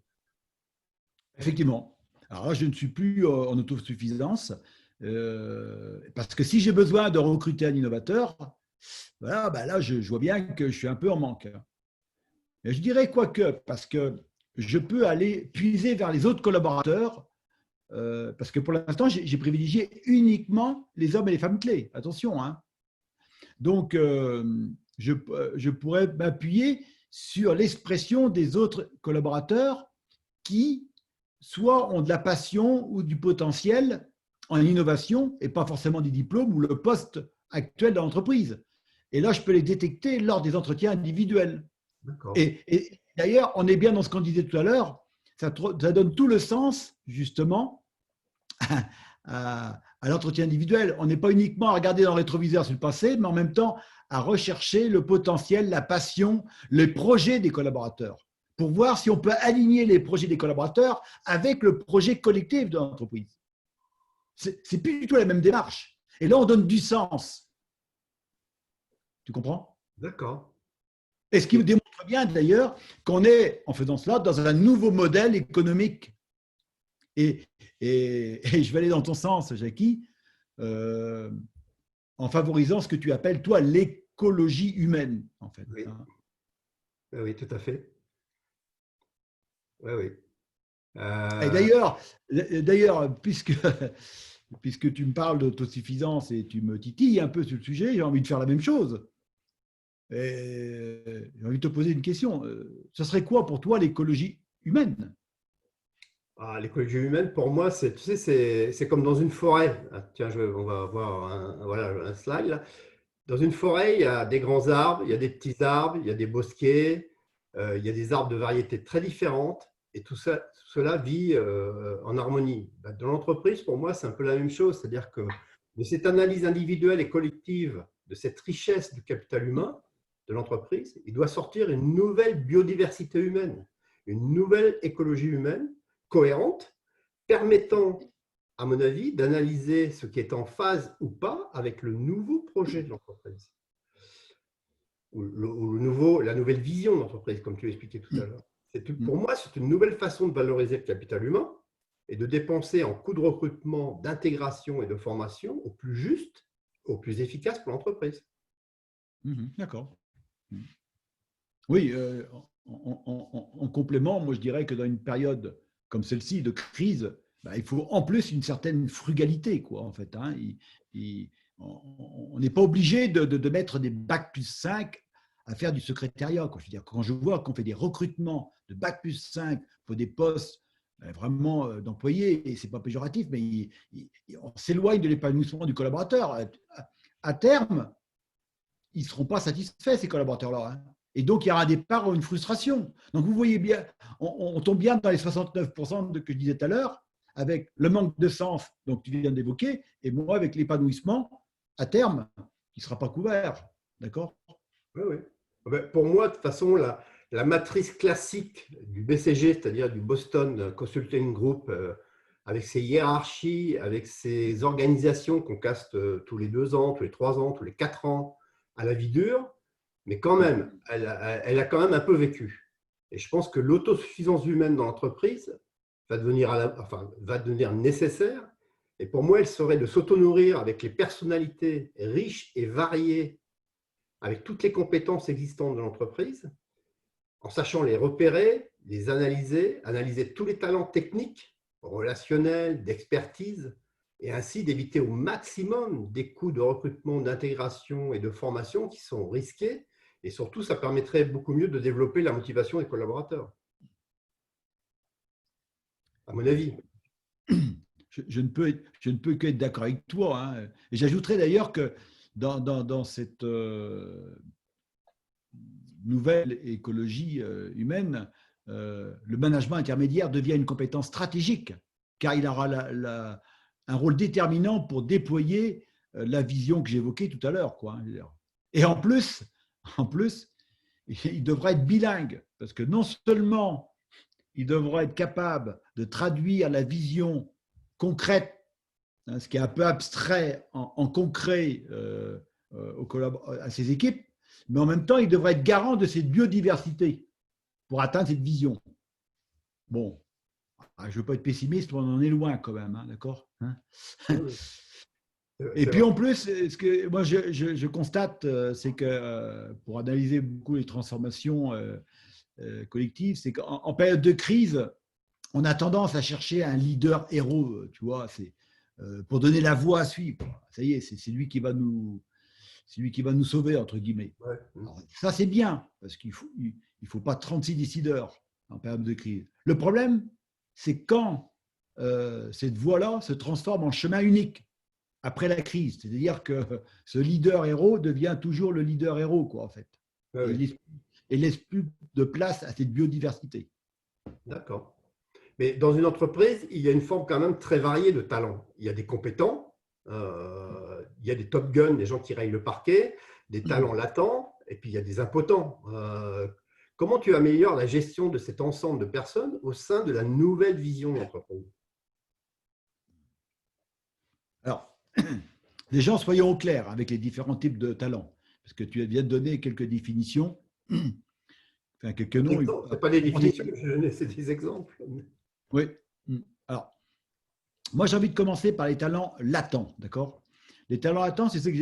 effectivement. Alors là, je ne suis plus en autosuffisance parce que si j'ai besoin de recruter un innovateur, voilà, ben là, je vois bien que je suis un peu en manque. Et je dirais quoique, parce que je peux aller puiser vers les autres collaborateurs, parce que pour l'instant, j'ai privilégié uniquement les hommes et les femmes clés. Attention, hein. Donc, je pourrais m'appuyer sur l'expression des autres collaborateurs qui, soit ont de la passion ou du potentiel en innovation, et pas forcément des diplômes ou le poste actuel de l'entreprise. Et là, je peux les détecter lors des entretiens individuels. D'accord. Et d'ailleurs, on est bien dans ce qu'on disait tout à l'heure, ça donne tout le sens, justement, à l'entretien individuel. On n'est pas uniquement à regarder dans le rétroviseur sur le passé, mais en même temps à rechercher le potentiel, la passion, les projets des collaborateurs, pour voir si on peut aligner les projets des collaborateurs avec le projet collectif de l'entreprise. C'est plus du tout la même démarche. Et là, on donne du sens. Tu comprends? D'accord. Et ce qui vous démontre bien d'ailleurs qu'on est, en faisant cela, dans un nouveau modèle économique. Et je vais aller dans ton sens, Jackie, euh, en favorisant ce que tu appelles, toi, l'écologie humaine, en fait. Oui. Oui, tout à fait. Oui, oui. Et Euh, d'ailleurs, puisque tu me parles d'autosuffisance et tu me titilles un peu sur le sujet, j'ai envie de faire la même chose. Et j'ai envie de te poser une question. Ce serait quoi pour toi l'écologie humaine? l'écologie humaine, pour moi, tu sais, c'est comme dans une forêt. Ah, tiens, on va voir voilà, un slide là. Dans une forêt, il y a des grands arbres, il y a des petits arbres, il y a des bosquets, il y a des arbres de variétés très différentes, et tout cela vit en harmonie. Dans l'entreprise, pour moi, c'est un peu la même chose, c'est-à-dire que de cette analyse individuelle et collective, de cette richesse du capital humain de l'entreprise, il doit sortir une nouvelle biodiversité humaine, une nouvelle écologie humaine cohérente, permettant, à mon avis, d'analyser ce qui est en phase ou pas avec le nouveau projet de l'entreprise ou la nouvelle vision de l'entreprise, comme tu l'expliquais tout à l'heure. Pour moi, c'est une nouvelle façon de valoriser le capital humain et de dépenser en coûts de recrutement, d'intégration et de formation au plus juste, au plus efficace pour l'entreprise. D'accord. Oui, en complément, moi je dirais que dans une période comme celle-ci de crise, bah, il faut en plus une certaine frugalité, quoi, en fait. Hein. On n'est pas obligé de mettre des bac plus 5 à faire du secrétariat, quoi. Je veux dire, quand je vois qu'on fait des recrutements de bac plus 5 pour des postes vraiment d'employés, et ce n'est pas péjoratif, mais on s'éloigne de l'épanouissement du collaborateur. À terme, ils ne seront pas satisfaits, ces collaborateurs-là. Hein. Et donc, il y aura un départ ou une frustration. Donc, vous voyez bien, on tombe bien dans les 69% que je disais tout à l'heure, avec le manque de sens, donc tu viens d'évoquer, et moi, avec l'épanouissement, à terme, qui ne sera pas couvert. D'accord? Oui, oui. Pour moi, de toute façon, la matrice classique du BCG, c'est-à-dire du Boston Consulting Group, avec ses hiérarchies, avec ses organisations qu'on casse tous les 2 ans, tous les 3 ans, tous les 4 ans, à la vie dure, mais quand même, elle a quand même un peu vécu. Et je pense que l'autosuffisance humaine dans l'entreprise va devenir nécessaire. Et pour moi, elle serait de s'auto-nourrir avec les personnalités riches et variées, avec toutes les compétences existantes de l'entreprise, en sachant les repérer, les analyser tous les talents techniques, relationnels, d'expertise, et ainsi d'éviter au maximum des coûts de recrutement, d'intégration et de formation qui sont risqués. Et surtout, ça permettrait beaucoup mieux de développer la motivation des collaborateurs, à mon avis. je ne peux qu'être d'accord avec toi, hein. Et j'ajouterais d'ailleurs que dans cette nouvelle écologie humaine, le management intermédiaire devient une compétence stratégique, car il aura un rôle déterminant pour déployer la vision que j'évoquais tout à l'heure, quoi. Et en plus, il devra être bilingue, parce que non seulement il devra être capable de traduire la vision concrète, hein, ce qui est un peu abstrait, en concret à ses équipes, mais en même temps, il devra être garant de cette biodiversité pour atteindre cette vision. Bon, je ne veux pas être pessimiste, mais on en est loin quand même, hein, d'accord, hein. Et puis en plus, ce que moi je constate, c'est que pour analyser beaucoup les transformations collectives, c'est qu'en période de crise, on a tendance à chercher un leader héros, tu vois, c'est pour donner la voie à suivre. Ça y est, c'est lui qui va nous sauver, entre guillemets. Ouais. Alors, ça, c'est bien, parce qu'il ne faut pas 36 décideurs en période de crise. Le problème, c'est quand cette voie-là se transforme en chemin unique après la crise. C'est-à-dire que ce leader héros devient toujours le leader héros, quoi, en fait. Ouais. Et laisse plus de place à cette biodiversité. D'accord. Mais dans une entreprise, il y a une forme quand même très variée de talents. Il y a des compétents, il y a des top guns, des gens qui rayent le parquet, des talents latents, et puis il y a des impotents. Comment tu améliores la gestion de cet ensemble de personnes au sein de la nouvelle vision d'entreprise? Alors, déjà, soyons au clair avec les différents types de talents, parce que tu viens de donner quelques définitions, enfin quelques noms. Ce n'est pas des définitions, c'est des exemples. Oui. Alors, moi, j'ai envie de commencer par les talents latents, d'accord? Les talents latents, c'est ce que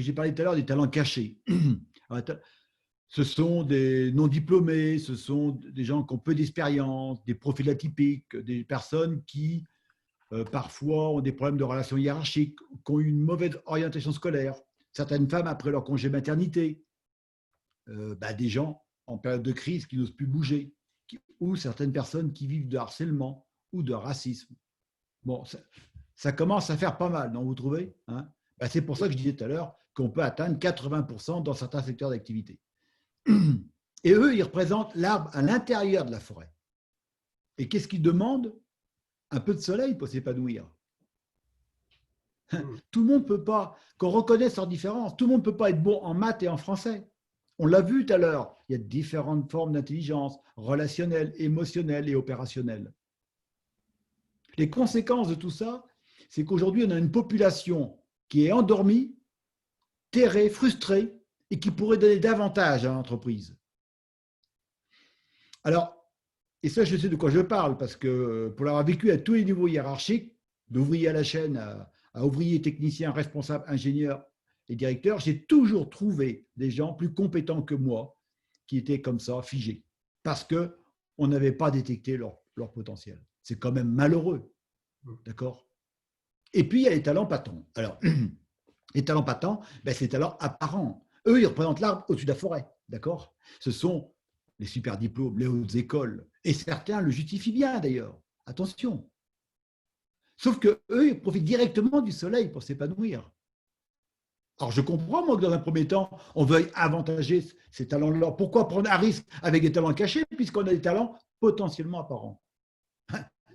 j'ai parlé tout à l'heure, des talents cachés. Alors, ce sont des non-diplômés, ce sont des gens qui ont peu d'expérience, des profils atypiques, des personnes qui parfois ont des problèmes de relations hiérarchiques, qui ont eu une mauvaise orientation scolaire. Certaines femmes, après leur congé maternité, des gens en période de crise qui n'osent plus bouger, ou certaines personnes qui vivent de harcèlement ou de racisme. Bon, ça commence à faire pas mal, non, vous trouvez, hein? C'est pour ça que je disais tout à l'heure qu'on peut atteindre 80% dans certains secteurs d'activité. Et eux, ils représentent l'arbre à l'intérieur de la forêt. Et qu'est-ce qu'ils demandent? Un peu de soleil pour s'épanouir. Tout le monde ne peut pas, qu'on reconnaisse leurs différences, tout le monde ne peut pas être bon en maths et en français. On l'a vu tout à l'heure, il y a différentes formes d'intelligence, relationnelle, émotionnelle et opérationnelle. Les conséquences de tout ça, c'est qu'aujourd'hui, on a une population qui est endormie, terrée, frustrée, et qui pourrait donner davantage à l'entreprise. Alors, et ça, je sais de quoi je parle, parce que pour l'avoir vécu à tous les niveaux hiérarchiques, d'ouvrier à la chaîne à ouvrier, technicien, responsable, ingénieur et directeur, j'ai toujours trouvé des gens plus compétents que moi qui étaient comme ça, figés, parce qu'on n'avait pas détecté leur potentiel. C'est quand même malheureux, d'accord? Et puis, il y a les talents patents. Alors, les talents patents, c'est les talents apparents. Eux, ils représentent l'arbre au-dessus de la forêt, d'accord? Ce sont les super diplômes, les hautes écoles, et certains le justifient bien d'ailleurs. Attention. Sauf qu'eux, ils profitent directement du soleil pour s'épanouir. Alors, je comprends, moi, que dans un premier temps, on veuille avantager ces talents-là. Pourquoi prendre un risque avec des talents cachés, puisqu'on a des talents potentiellement apparents?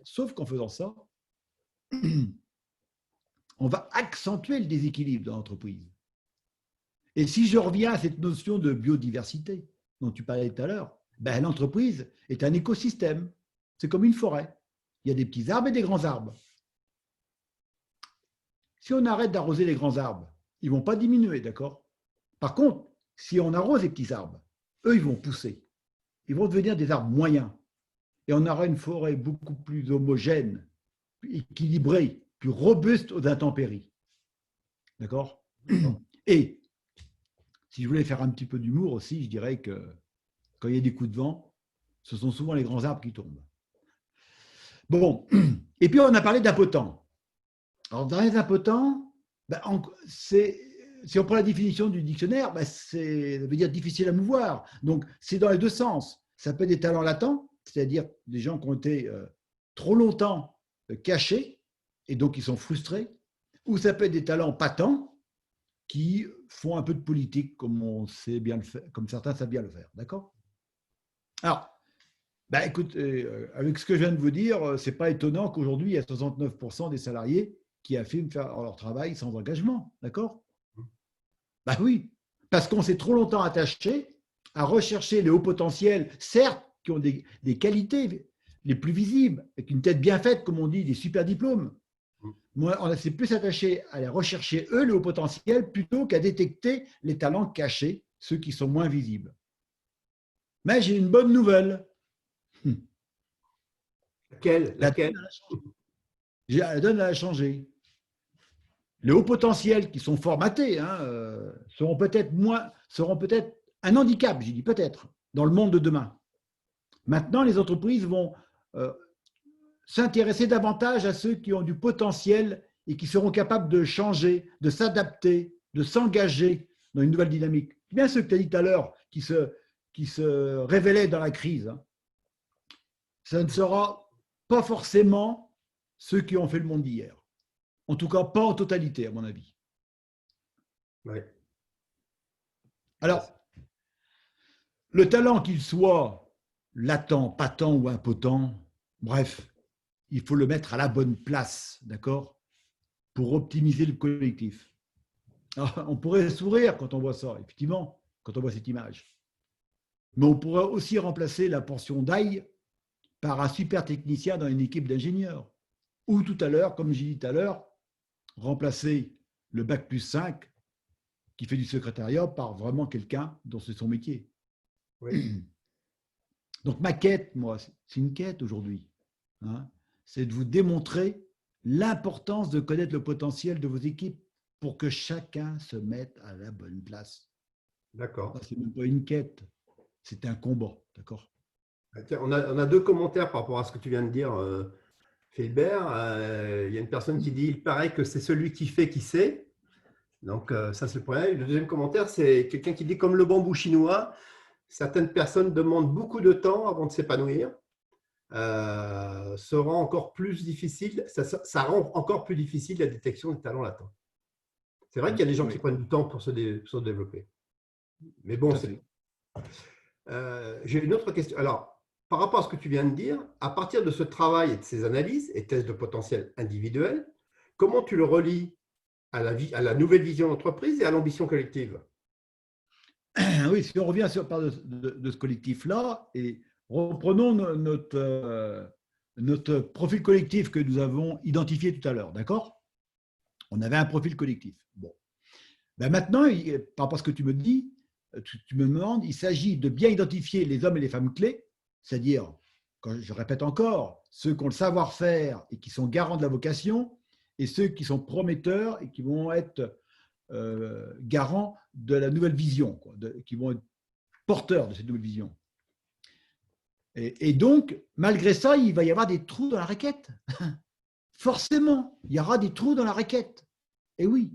Sauf qu'en faisant ça, on va accentuer le déséquilibre dans l'entreprise. Et si je reviens à cette notion de biodiversité dont tu parlais tout à l'heure, l'entreprise est un écosystème. C'est comme une forêt. Il y a des petits arbres et des grands arbres. Si on arrête d'arroser les grands arbres, ils ne vont pas diminuer, d'accord? Par contre, si on arrose les petits arbres, eux, ils vont pousser. Ils vont devenir des arbres moyens. Et on aura une forêt beaucoup plus homogène, plus équilibrée, plus robuste aux intempéries. D'accord? Et si je voulais faire un petit peu d'humour aussi, je dirais que quand il y a des coups de vent, ce sont souvent les grands arbres qui tombent. Bon, et puis on a parlé d'impotents. Alors dans les impotents, si on prend la définition du dictionnaire, ça veut dire difficile à mouvoir. Donc c'est dans les deux sens. Ça peut être des talents latents, c'est-à-dire des gens qui ont été trop longtemps cachés et donc ils sont frustrés, ou ça peut être des talents patents qui font un peu de politique, comme on sait bien le faire, comme certains savent bien le faire. D'accord? Alors, écoute, avec ce que je viens de vous dire, c'est pas étonnant qu'aujourd'hui, il y a 69% des salariés qui affirment faire leur travail sans engagement. D'accord? Oui, parce qu'on s'est trop longtemps attaché à rechercher les hauts potentiels, certes, qui ont des qualités les plus visibles, avec une tête bien faite, comme on dit, des super diplômes. Moi, on s'est plus attaché à les rechercher, eux, les hauts potentiels, plutôt qu'à détecter les talents cachés, ceux qui sont moins visibles. Mais j'ai une bonne nouvelle. Laquelle? La donne a changé. Les hauts potentiels qui sont formatés seront peut-être un handicap, je dis peut-être, dans le monde de demain. Maintenant, les entreprises vont s'intéresser davantage à ceux qui ont du potentiel et qui seront capables de changer, de s'adapter, de s'engager dans une nouvelle dynamique. Bien ceux que tu as dit tout à l'heure, qui se révélaient dans la crise. Ça ne sera pas forcément ceux qui ont fait le monde d'hier. En tout cas, pas en totalité, à mon avis. Oui. Alors, le talent, qu'il soit latent, patent ou impotent, bref, il faut le mettre à la bonne place, d'accord, pour optimiser le collectif. Alors, on pourrait sourire quand on voit ça, effectivement, quand on voit cette image. Mais on pourrait aussi remplacer la portion d'ail par un super technicien dans une équipe d'ingénieurs. Ou tout à l'heure, comme j'ai dit tout à l'heure, remplacer le bac+5 qui fait du secrétariat par vraiment quelqu'un dont c'est son métier. Oui. Donc ma quête, moi, c'est une quête aujourd'hui. C'est de vous démontrer l'importance de connaître le potentiel de vos équipes pour que chacun se mette à la bonne place. D'accord. Ce n'est même pas une quête, c'est un combat. D'accord. Tiens, on a deux commentaires par rapport à ce que tu viens de dire, Philbert. Il y a une personne qui dit « Il paraît que c'est celui qui fait qui sait ». Donc, ça, c'est le premier. Le deuxième commentaire, c'est quelqu'un qui dit « Comme le bambou chinois, certaines personnes demandent beaucoup de temps avant de s'épanouir. Ça rend encore plus difficile la détection des talents latents. » C'est vrai qu'il y a des gens qui prennent du temps pour se développer. Mais bon, c'est… j'ai une autre question. Alors, par rapport à ce que tu viens de dire, à partir de ce travail et de ces analyses et tests de potentiel individuels, comment tu le relis à la nouvelle vision d'entreprise et à l'ambition collective? Oui, si on revient sur de ce collectif-là et reprenons notre profil collectif que nous avons identifié tout à l'heure, d'accord? On avait un profil collectif. Bon. Maintenant, par rapport à ce que tu me dis, tu me demandes, il s'agit de bien identifier les hommes et les femmes clés, c'est-à-dire, je répète encore, ceux qui ont le savoir-faire et qui sont garants de la vocation, et ceux qui sont prometteurs et qui vont être garants de la nouvelle vision, qui vont être porteurs de cette nouvelle vision. Et donc, malgré ça, il va y avoir des trous dans la raquette. Forcément, il y aura des trous dans la raquette. Et oui,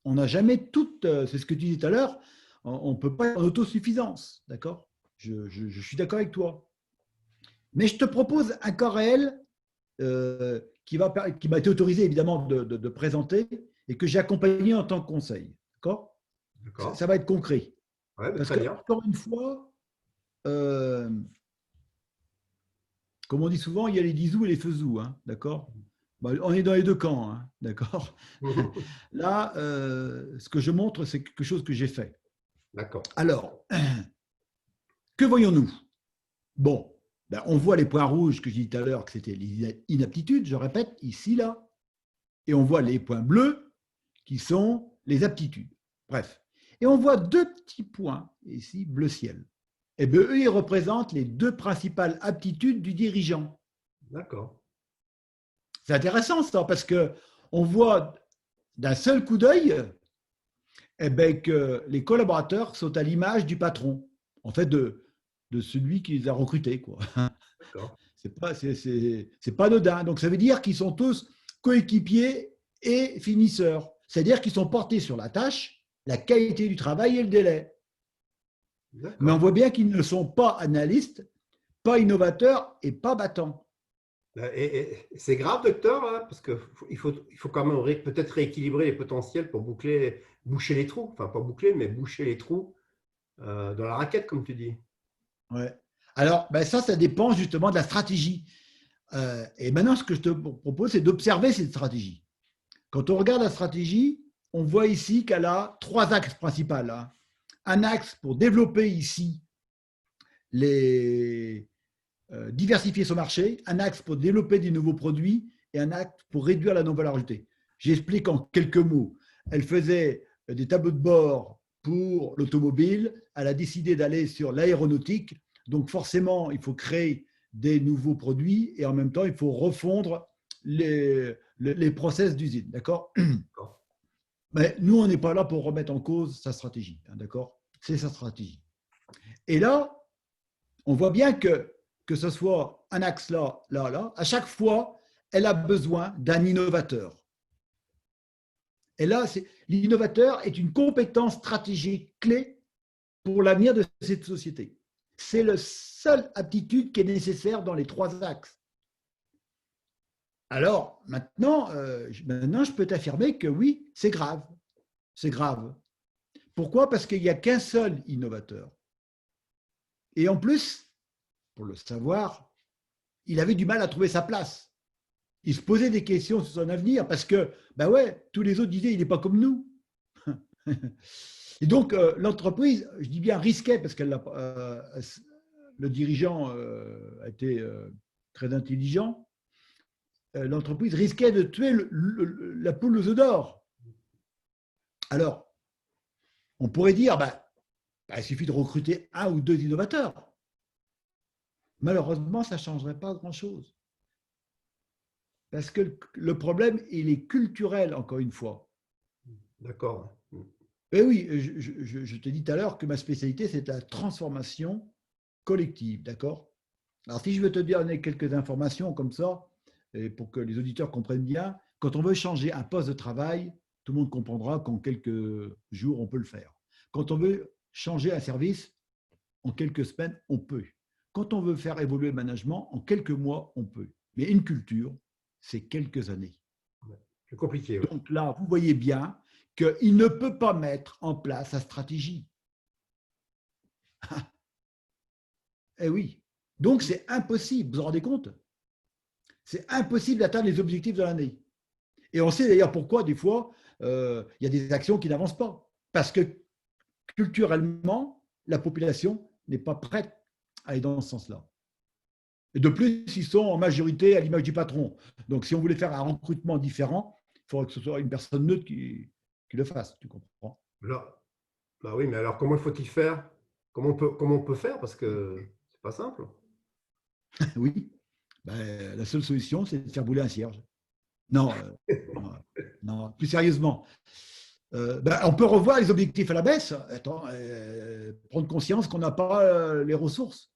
on n'a jamais toutes, c'est ce que tu disais tout à l'heure, on ne peut pas être en autosuffisance, d'accord? Je suis d'accord avec toi. Mais je te propose un cas réel qui m'a été autorisé évidemment de présenter et que j'ai accompagné en tant que conseil. D'accord? Ça va être concret. Ouais, parce très que, bien. encore une fois, comme on dit souvent, il y a les disous et les faisous. D'accord? On est dans les deux camps. D'accord? Là, ce que je montre, c'est quelque chose que j'ai fait. D'accord. Alors, que voyons-nous? Bon, on voit les points rouges que j'ai dit tout à l'heure, que c'était les inaptitudes, je répète, ici, là. Et on voit les points bleus, qui sont les aptitudes. Bref. Et on voit deux petits points, ici, bleu ciel. Et bien, eux, ils représentent les deux principales aptitudes du dirigeant. D'accord. C'est intéressant, ça, parce qu'on voit d'un seul coup d'œil que les collaborateurs sont à l'image du patron, en fait, de celui qui les a recrutés, quoi. D'accord. C'est pas anodin. Donc, ça veut dire qu'ils sont tous coéquipiers et finisseurs. C'est-à-dire qu'ils sont portés sur la tâche, la qualité du travail et le délai. Mais on voit bien qu'ils ne sont pas analystes, pas innovateurs et pas battants. Et c'est grave, docteur, hein, parce qu'il faut quand même peut-être rééquilibrer les potentiels pour boucher les trous. Enfin, pas boucler, mais boucher les trous dans la raquette, comme tu dis. Ouais. Alors, ben ça dépend justement de la stratégie. Et maintenant, ce que je te propose, c'est d'observer cette stratégie. Quand on regarde la stratégie, on voit ici qu'elle a trois axes principaux, hein. Un axe pour développer ici diversifier son marché, un axe pour développer des nouveaux produits et un axe pour réduire la non-valeur ajoutée. J'explique en quelques mots. Elle faisait des tableaux de bord pour l'automobile, elle a décidé d'aller sur l'aéronautique, donc forcément, il faut créer des nouveaux produits et en même temps, il faut refondre les process d'usine, d'accord? Mais nous, on n'est pas là pour remettre en cause sa stratégie, hein, d'accord? C'est sa stratégie. Et là, on voit bien que ce soit un axe là, là, là, à chaque fois, elle a besoin d'un innovateur. Et là, l'innovateur est une compétence stratégique clé pour l'avenir de cette société. C'est la seule aptitude qui est nécessaire dans les trois axes. Alors, maintenant, je peux t'affirmer que oui, c'est grave. C'est grave. Pourquoi? Parce qu'il n'y a qu'un seul innovateur. Et en plus, pour le savoir, il avait du mal à trouver sa place. Il se posait des questions sur son avenir parce que, ben ouais, tous les autres disaient, il n'est pas comme nous. Et donc, l'entreprise, je dis bien risquait parce que le dirigeant a été très intelligent, l'entreprise risquait de tuer la poule aux œufs d'or. Alors, on pourrait dire, il suffit de recruter un ou deux innovateurs. Malheureusement, ça ne changerait pas grand-chose. Parce que le problème, il est culturel, encore une fois. D'accord. Et oui, je t'ai dit tout à l'heure que ma spécialité, c'est la transformation collective, d'accord? Alors, si je veux te donner quelques informations comme ça, et pour que les auditeurs comprennent bien, quand on veut changer un poste de travail, tout le monde comprendra qu'en quelques jours, on peut le faire. Quand on veut changer un service, en quelques semaines, on peut. Quand on veut faire évoluer le management, en quelques mois, on peut. Mais une culture, c'est quelques années. C'est compliqué. Ouais. Donc là, vous voyez bien qu'il ne peut pas mettre en place sa stratégie. Eh oui. Donc c'est impossible, vous vous rendez compte? C'est impossible d'atteindre les objectifs de l'année. Et on sait d'ailleurs pourquoi, des fois, il y a des actions qui n'avancent pas. Parce que culturellement, la population n'est pas prête à aller dans ce sens-là. Et de plus, ils sont en majorité à l'image du patron. Donc, si on voulait faire un recrutement différent, il faudrait que ce soit une personne neutre qui le fasse, tu comprends? Alors, bah oui, mais alors comment faut-il faire? Comment on peut faire? Parce que c'est pas simple. Oui. La seule solution, c'est de faire bouler un cierge. Non, non, plus sérieusement. On peut revoir les objectifs à la baisse, prendre conscience qu'on n'a pas les ressources.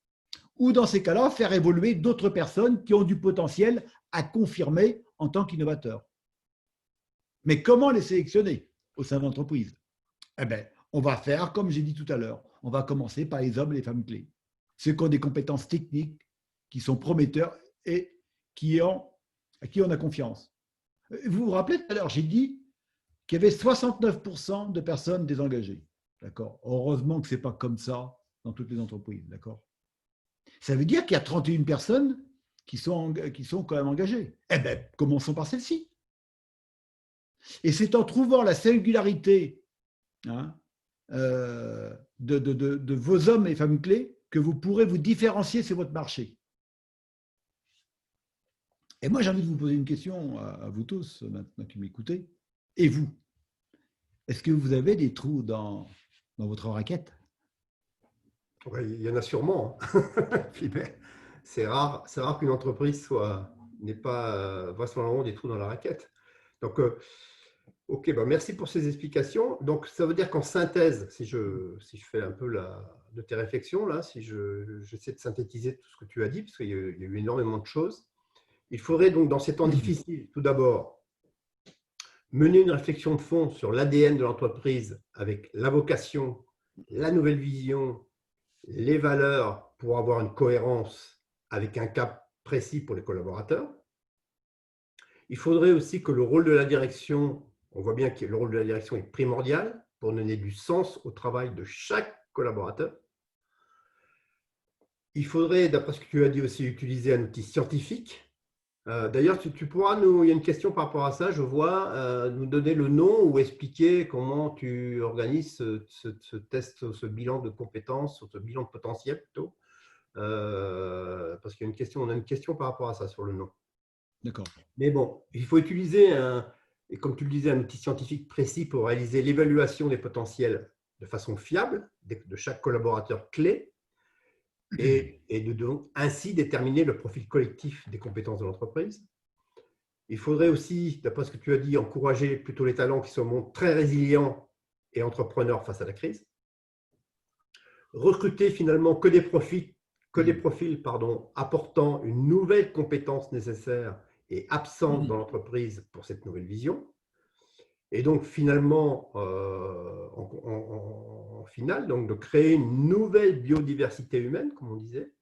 Ou dans ces cas-là, faire évoluer d'autres personnes qui ont du potentiel à confirmer en tant qu'innovateurs. Mais comment les sélectionner au sein de l'entreprise? On va faire comme j'ai dit tout à l'heure. On va commencer par les hommes et les femmes clés. Ceux qui ont des compétences techniques, qui sont prometteurs et à qui on a confiance. Vous vous rappelez tout à l'heure, j'ai dit qu'il y avait 69% de personnes désengagées. D'accord? Heureusement que ce n'est pas comme ça dans toutes les entreprises. D'accord? Ça veut dire qu'il y a 31 personnes qui sont quand même engagées. Commençons par celle-ci. Et c'est en trouvant la singularité de vos hommes et femmes clés que vous pourrez vous différencier sur votre marché. Et moi, j'ai envie de vous poser une question à vous tous, maintenant qui m'écoutez. Et vous? Est-ce que vous avez des trous dans votre raquette? Ouais, il y en a sûrement. C'est rare qu'une entreprise n'ait pas voit sur le rond des trous dans la raquette. Donc, ok, merci pour ces explications. Donc, ça veut dire qu'en synthèse, si je fais un peu de tes réflexions, là, si j'essaie de synthétiser tout ce que tu as dit, parce qu'il y a eu énormément de choses, il faudrait donc, dans ces temps difficiles, tout d'abord, mener une réflexion de fond sur l'ADN de l'entreprise avec la vocation, la nouvelle vision, les valeurs pour avoir une cohérence avec un cap précis pour les collaborateurs. Il faudrait aussi que le rôle de la direction, on voit bien que le rôle de la direction est primordial pour donner du sens au travail de chaque collaborateur. Il faudrait, d'après ce que tu as dit aussi, utiliser un outil scientifique. D'ailleurs, tu pourras il y a une question par rapport à ça, je vois, nous donner le nom ou expliquer comment tu organises ce test, ce bilan de compétences, ce bilan de potentiel plutôt, parce qu'il y a on a une question par rapport à ça sur le nom. D'accord. Mais bon, il faut utiliser, et comme tu le disais, un outil scientifique précis pour réaliser l'évaluation des potentiels de façon fiable de chaque collaborateur clé et donc ainsi déterminer le profil collectif des compétences de l'entreprise. Il faudrait aussi, d'après ce que tu as dit, encourager plutôt les talents qui se montrent très résilients et entrepreneurs face à la crise. Recruter finalement que des profils apportant une nouvelle compétence nécessaire et absente dans l'entreprise pour cette nouvelle vision. Et donc, finalement, en finale, donc de créer une nouvelle biodiversité humaine, comme on disait,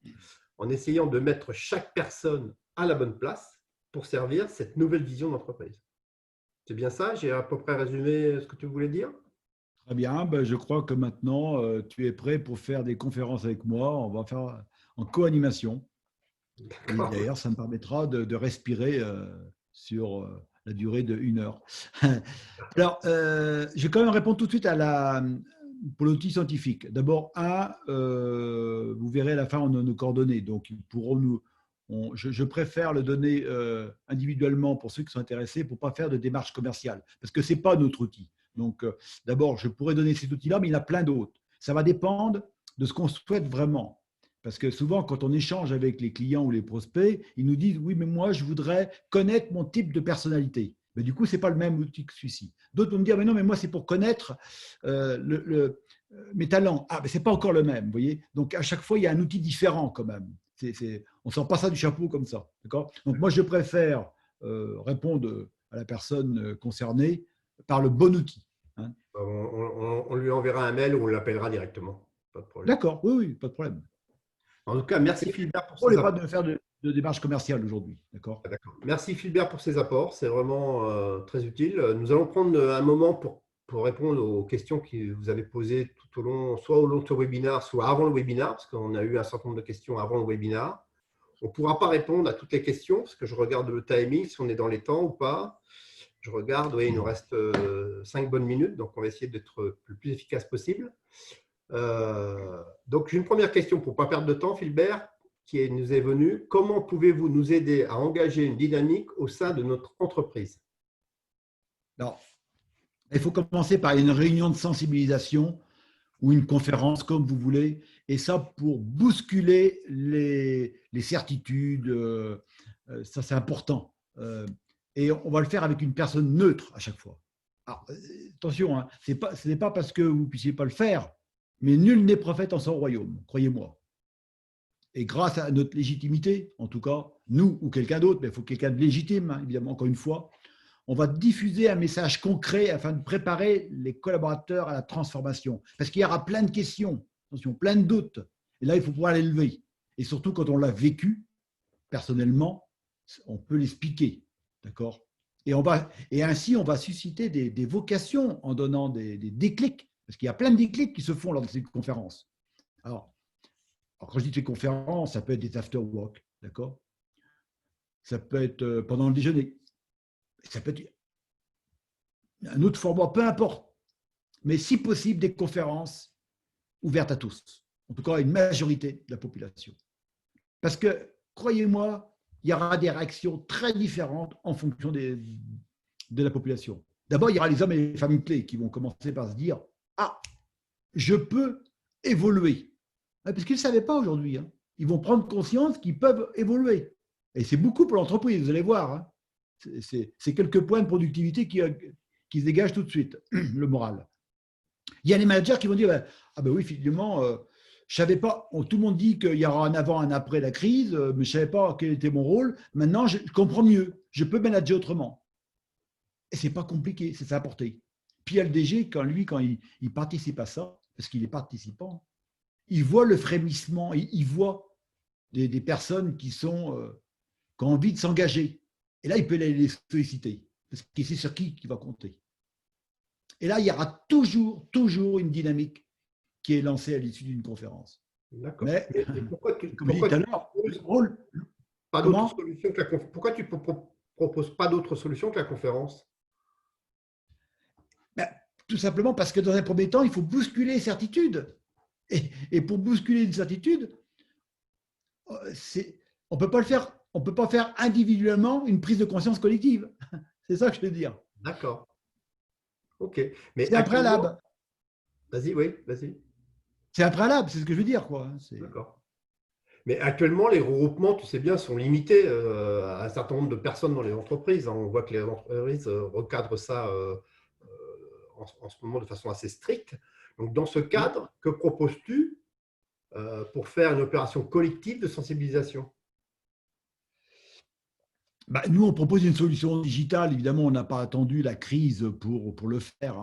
en essayant de mettre chaque personne à la bonne place pour servir cette nouvelle vision d'entreprise. C'est bien ça? J'ai à peu près résumé ce que tu voulais dire? Très bien. Ben, je crois que maintenant, tu es prêt pour faire des conférences avec moi. On va faire en co-animation. Et d'ailleurs, ça me permettra de respirer sur la durée de 1 heure. Alors, je vais quand même répondre tout de suite pour l'outil scientifique. D'abord, vous verrez à la fin, on a nos coordonnées. Donc, ils pourront je préfère le donner individuellement pour ceux qui sont intéressés pour ne pas faire de démarche commerciale, parce que ce n'est pas notre outil. Donc, d'abord, je pourrais donner cet outil-là, mais il y en a plein d'autres. Ça va dépendre de ce qu'on souhaite vraiment. Parce que souvent, quand on échange avec les clients ou les prospects, ils nous disent « Oui, mais moi, je voudrais connaître mon type de personnalité. » Mais du coup, ce n'est pas le même outil que celui-ci. D'autres vont me dire « Mais non, mais moi, c'est pour connaître mes talents. » Ah, mais ce n'est pas encore le même, vous voyez. Donc, à chaque fois, il y a un outil différent quand même. On ne sort pas ça du chapeau comme ça. Donc, moi, je préfère répondre à la personne concernée par le bon outil. Hein. On lui enverra un mail ou on l'appellera directement. Pas de problème. D'accord, oui, pas de problème. En tout cas, merci Philbert pour ces apports. On apports. n'est pas de faire de démarche commerciale aujourd'hui. D'accord. Merci Philbert pour ces apports. C'est vraiment très utile. Nous allons prendre un moment pour répondre aux questions que vous avez posées tout au long, soit au long de ce webinaire, soit avant le webinaire, parce qu'on a eu un certain nombre de questions avant le webinaire. On ne pourra pas répondre à toutes les questions, parce que je regarde le timing, si on est dans les temps ou pas. Je regarde, oui, il nous reste 5 bonnes minutes, donc on va essayer d'être le plus efficace possible. Donc, j'ai une première question pour ne pas perdre de temps, Philbert, qui nous est venue. Comment pouvez-vous nous aider à engager une dynamique au sein de notre entreprise? Alors, il faut commencer par une réunion de sensibilisation ou une conférence, comme vous voulez, et ça pour bousculer les certitudes. Ça, c'est important. Et on va le faire avec une personne neutre à chaque fois. Alors, attention, hein, ce n'est pas parce que vous ne puissiez pas le faire, mais nul n'est prophète en son royaume, croyez-moi. Et grâce à notre légitimité, en tout cas, nous ou quelqu'un d'autre, mais il faut quelqu'un de légitime, hein, évidemment, encore une fois, on va diffuser un message concret afin de préparer les collaborateurs à la transformation. Parce qu'il y aura plein de questions, attention, plein de doutes. Et là, il faut pouvoir les lever. Et surtout, quand on l'a vécu, personnellement, on peut l'expliquer. D'accord ? Et ainsi, on va susciter des vocations en donnant des déclics. Parce qu'il y a plein de déclics qui se font lors de ces conférences. Alors, quand je dis ces conférences, ça peut être des after-work, d'accord ? Ça peut être pendant le déjeuner. Ça peut être un autre format, peu importe. Mais si possible, des conférences ouvertes à tous. En tout cas, à une majorité de la population. Parce que, croyez-moi, il y aura des réactions très différentes en fonction de la population. D'abord, il y aura les hommes et les femmes clés qui vont commencer par se dire « Ah, je peux évoluer ». Parce qu'ils ne savaient pas aujourd'hui. Hein. Ils vont prendre conscience qu'ils peuvent évoluer. Et c'est beaucoup pour l'entreprise, vous allez voir. Hein. C'est quelques points de productivité qui se dégagent tout de suite, le moral. Il y a les managers qui vont dire « Ah ben oui, finalement, je savais pas, tout le monde dit qu'il y aura un avant, un après la crise, mais je ne savais pas quel était mon rôle. Maintenant, je comprends mieux. Je peux manager autrement. » Et ce n'est pas compliqué, c'est ça à porter. Puis il y a le DG, quand il participe à ça, parce qu'il est participant, il voit le frémissement, il voit des personnes qui sont qui ont envie de s'engager. Et là, il peut les solliciter, parce qu'il sait sur qui va compter. Et là, il y aura toujours une dynamique qui est lancée à l'issue d'une conférence. D'accord. Mais, pourquoi comme je disais tout à l'heure, pourquoi tu ne proposes pas d'autres solutions que la conférence? Ben, tout simplement parce que dans un premier temps, il faut bousculer les certitudes. Et pour bousculer une certitude, on ne peut pas faire individuellement une prise de conscience collective. C'est ça que je veux dire. D'accord. OK. Mais c'est un préalable. Vas-y, oui, vas-y. C'est un préalable, c'est ce que je veux dire, quoi. D'accord. Mais actuellement, les regroupements, tu sais bien, sont limités à un certain nombre de personnes dans les entreprises. On voit que les entreprises recadrent ça en ce moment de façon assez stricte. Donc, dans ce cadre, que proposes-tu pour faire une opération collective de sensibilisation? Nous, on propose une solution digitale. Évidemment, on n'a pas attendu la crise pour le faire.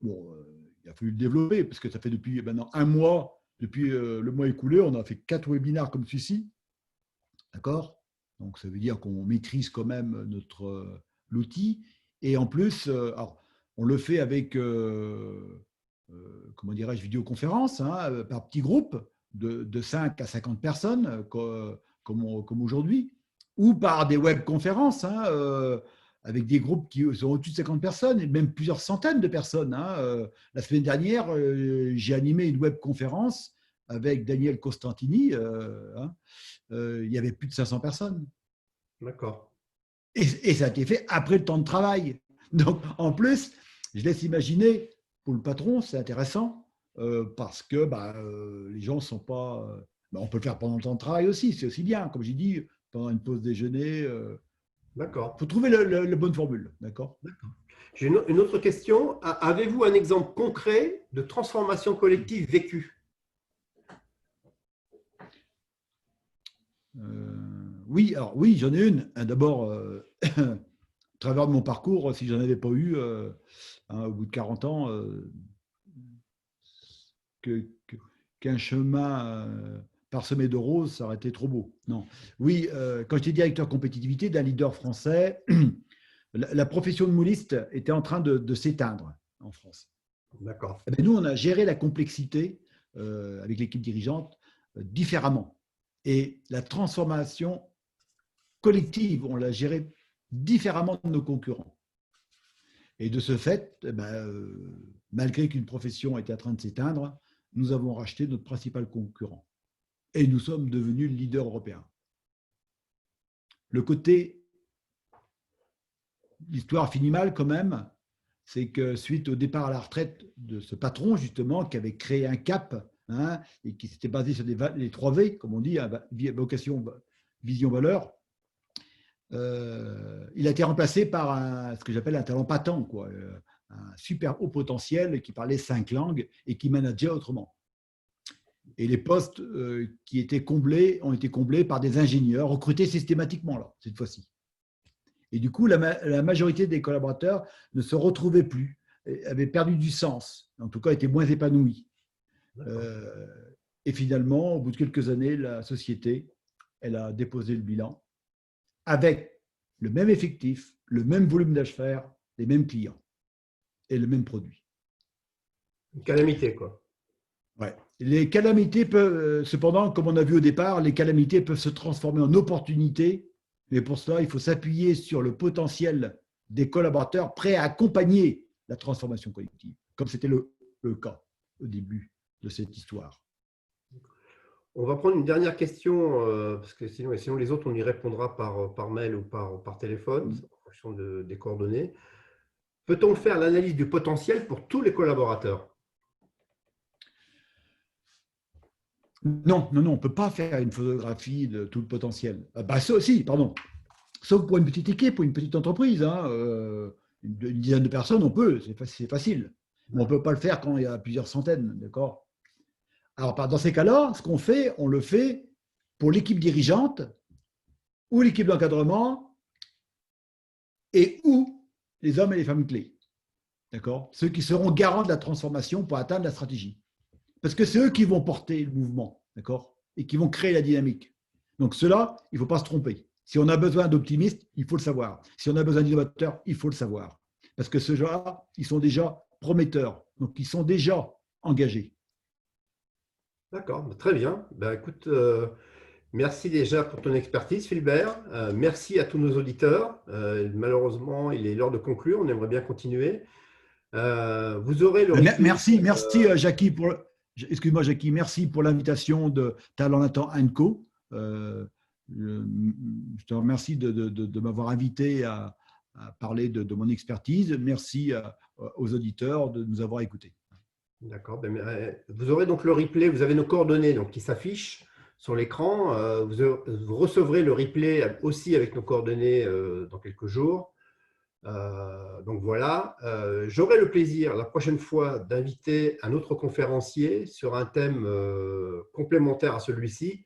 Il a fallu le développer parce que ça fait depuis maintenant un mois, depuis le mois écoulé, on a fait 4 webinaires comme celui-ci. D'accord? Donc, ça veut dire qu'on maîtrise quand même l'outil. Et en plus, alors, on le fait avec, comment dirais-je, vidéoconférence, par petits groupes de 5 à 50 personnes, comme aujourd'hui, ou par des webconférences, avec des groupes qui sont au-dessus de 50 personnes, et même plusieurs centaines de personnes. La semaine dernière, j'ai animé une webconférence avec Daniel Costantini. Il y avait plus de 500 personnes. D'accord. Et ça a été fait après le temps de travail. Donc, en plus, je laisse imaginer, pour le patron, c'est intéressant, parce que les gens ne sont pas... on peut le faire pendant le temps de travail aussi, c'est aussi bien. Comme j'ai dit, pendant une pause déjeuner. D'accord. Il faut trouver la bonne formule. D'accord. J'ai une autre question. Avez-vous un exemple concret de transformation collective vécue? Oui, oui, j'en ai une. D'abord, à travers mon parcours, si j'en avais pas eu, au bout de 40 ans, qu'un chemin parsemé de roses, ça aurait été trop beau. Non. Oui, quand j'étais directeur compétitivité d'un leader français, la profession de mouliste était en train de s'éteindre en France. D'accord. Nous, on a géré la complexité avec l'équipe dirigeante différemment. Et la transformation collective, on l'a gérée différemment de nos concurrents. Et de ce fait, malgré qu'une profession était en train de s'éteindre, nous avons racheté notre principal concurrent. Et nous sommes devenus le leader européen. Le côté, l'histoire finit mal quand même, c'est que suite au départ à la retraite de ce patron, justement, qui avait créé un cap, et qui s'était basé sur les 3 V, comme on dit, vocation, vision, valeur, il a été remplacé par ce que j'appelle un talent patent, quoi, un super haut potentiel qui parlait 5 langues et qui manageait autrement. Et les postes qui étaient comblés ont été comblés par des ingénieurs recrutés systématiquement, là, cette fois-ci. Et du coup, la majorité des collaborateurs ne se retrouvaient plus, avaient perdu du sens, en tout cas étaient moins épanouis. Et finalement, au bout de quelques années, la société, elle a déposé le bilan avec le même effectif, le même volume d'affaires, les mêmes clients et le même produit. Une calamité, quoi. Ouais. Les calamités peuvent, cependant, comme on a vu au départ, les calamités peuvent se transformer en opportunités. Mais pour cela, il faut s'appuyer sur le potentiel des collaborateurs prêts à accompagner la transformation collective, comme c'était le cas au début de cette histoire. On va prendre une dernière question, parce que sinon les autres, on y répondra par mail ou par téléphone, en fonction des coordonnées. Peut-on faire l'analyse du potentiel pour tous les collaborateurs? Non, on ne peut pas faire une photographie de tout le potentiel. Sauf pour une petite équipe, pour une petite entreprise. Une dizaine de personnes, on peut, c'est facile. Mais on ne peut pas le faire quand il y a plusieurs centaines, d'accord? Alors, dans ces cas-là, ce qu'on fait, on le fait pour l'équipe dirigeante ou l'équipe d'encadrement et ou les hommes et les femmes clés. D'accord? Ceux qui seront garants de la transformation pour atteindre la stratégie. Parce que c'est eux qui vont porter le mouvement, d'accord? Et qui vont créer la dynamique. Donc cela, il ne faut pas se tromper. Si on a besoin d'optimistes, il faut le savoir. Si on a besoin d'innovateurs, il faut le savoir. Parce que ceux gens-là, ils sont déjà prometteurs. Donc ils sont déjà engagés. D'accord, très bien. Ben, écoute, merci déjà pour ton expertise, Philbert. Merci à tous nos auditeurs. Malheureusement, il est l'heure de conclure. On aimerait bien continuer. Vous aurez le replay. Merci Jackie excuse-moi Jackie, merci pour l'invitation de Talent Latent Co. Je te remercie de m'avoir invité à parler de mon expertise. Merci aux auditeurs de nous avoir écoutés. D'accord. Vous aurez donc le replay. Vous avez nos coordonnées donc, qui s'affichent sur l'écran. Vous recevrez le replay aussi avec nos coordonnées dans quelques jours. Donc voilà, j'aurai le plaisir la prochaine fois d'inviter un autre conférencier sur un thème complémentaire à celui-ci.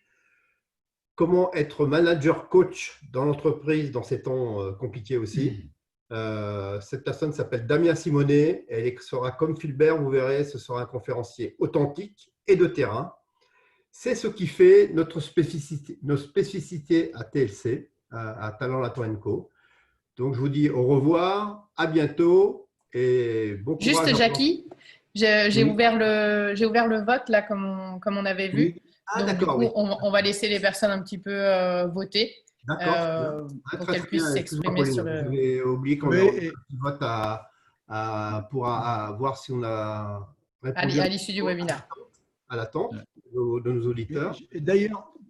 Comment être manager coach dans l'entreprise dans ces temps compliqués aussi. Cette personne s'appelle Damien Simonet. Elle sera comme Philbert, vous verrez, ce sera un conférencier authentique et de terrain. C'est ce qui fait notre spécificité à TLC, à Talent Latent Co. Donc, je vous dis au revoir, à bientôt et bon courage. Juste, Jackie, j'ai ouvert le vote, là, comme on avait vu. Oui. Donc, du coup, on va laisser les personnes un petit peu voter pour qu'elles puissent s'exprimer sur le… J'avais oublié qu'on a un vote pour voir si on a répondu à l'issue du webinaire. À l'attente de nos auditeurs.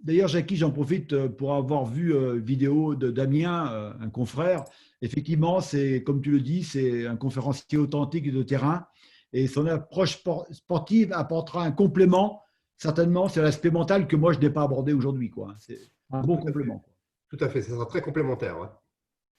D'ailleurs, Jackie, j'en profite pour avoir vu vidéo de Damien, un confrère. Effectivement, c'est comme tu le dis, c'est un conférencier authentique et de terrain. Et son approche sportive apportera un complément, certainement, sur l'aspect mental que moi, je n'ai pas abordé aujourd'hui. C'est un bon complément. Tout à fait, ça sera très complémentaire. Ouais.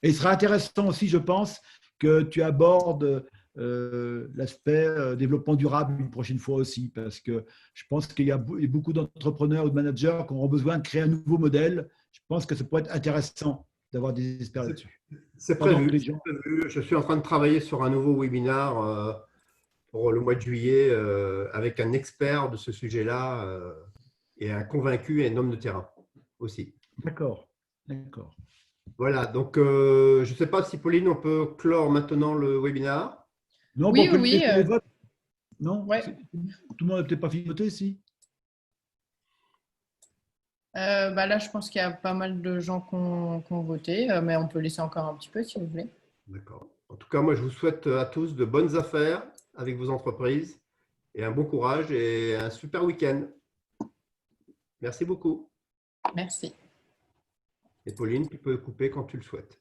Et il sera intéressant aussi, je pense, que tu abordes l'aspect développement durable une prochaine fois aussi, parce que je pense qu'il y a beaucoup d'entrepreneurs ou de managers qui auront besoin de créer un nouveau modèle. Je pense que ça pourrait être intéressant d'avoir des experts là-dessus. C'est prévu, prévu. Je suis en train de travailler sur un nouveau webinaire pour le mois de juillet avec un expert de ce sujet-là et un convaincu et un homme de terrain aussi. D'accord. Voilà, donc je ne sais pas si Pauline, on peut clore maintenant le webinaire. Non, oui, on peut oui. les votes. Non, ouais. Tout le monde n'a peut-être pas fini de voter, si. Là, je pense qu'il y a pas mal de gens qui ont voté, mais on peut laisser encore un petit peu si vous voulez. D'accord. En tout cas, moi, je vous souhaite à tous de bonnes affaires avec vos entreprises et un bon courage et un super week-end. Merci beaucoup. Merci. Et Pauline, tu peux couper quand tu le souhaites.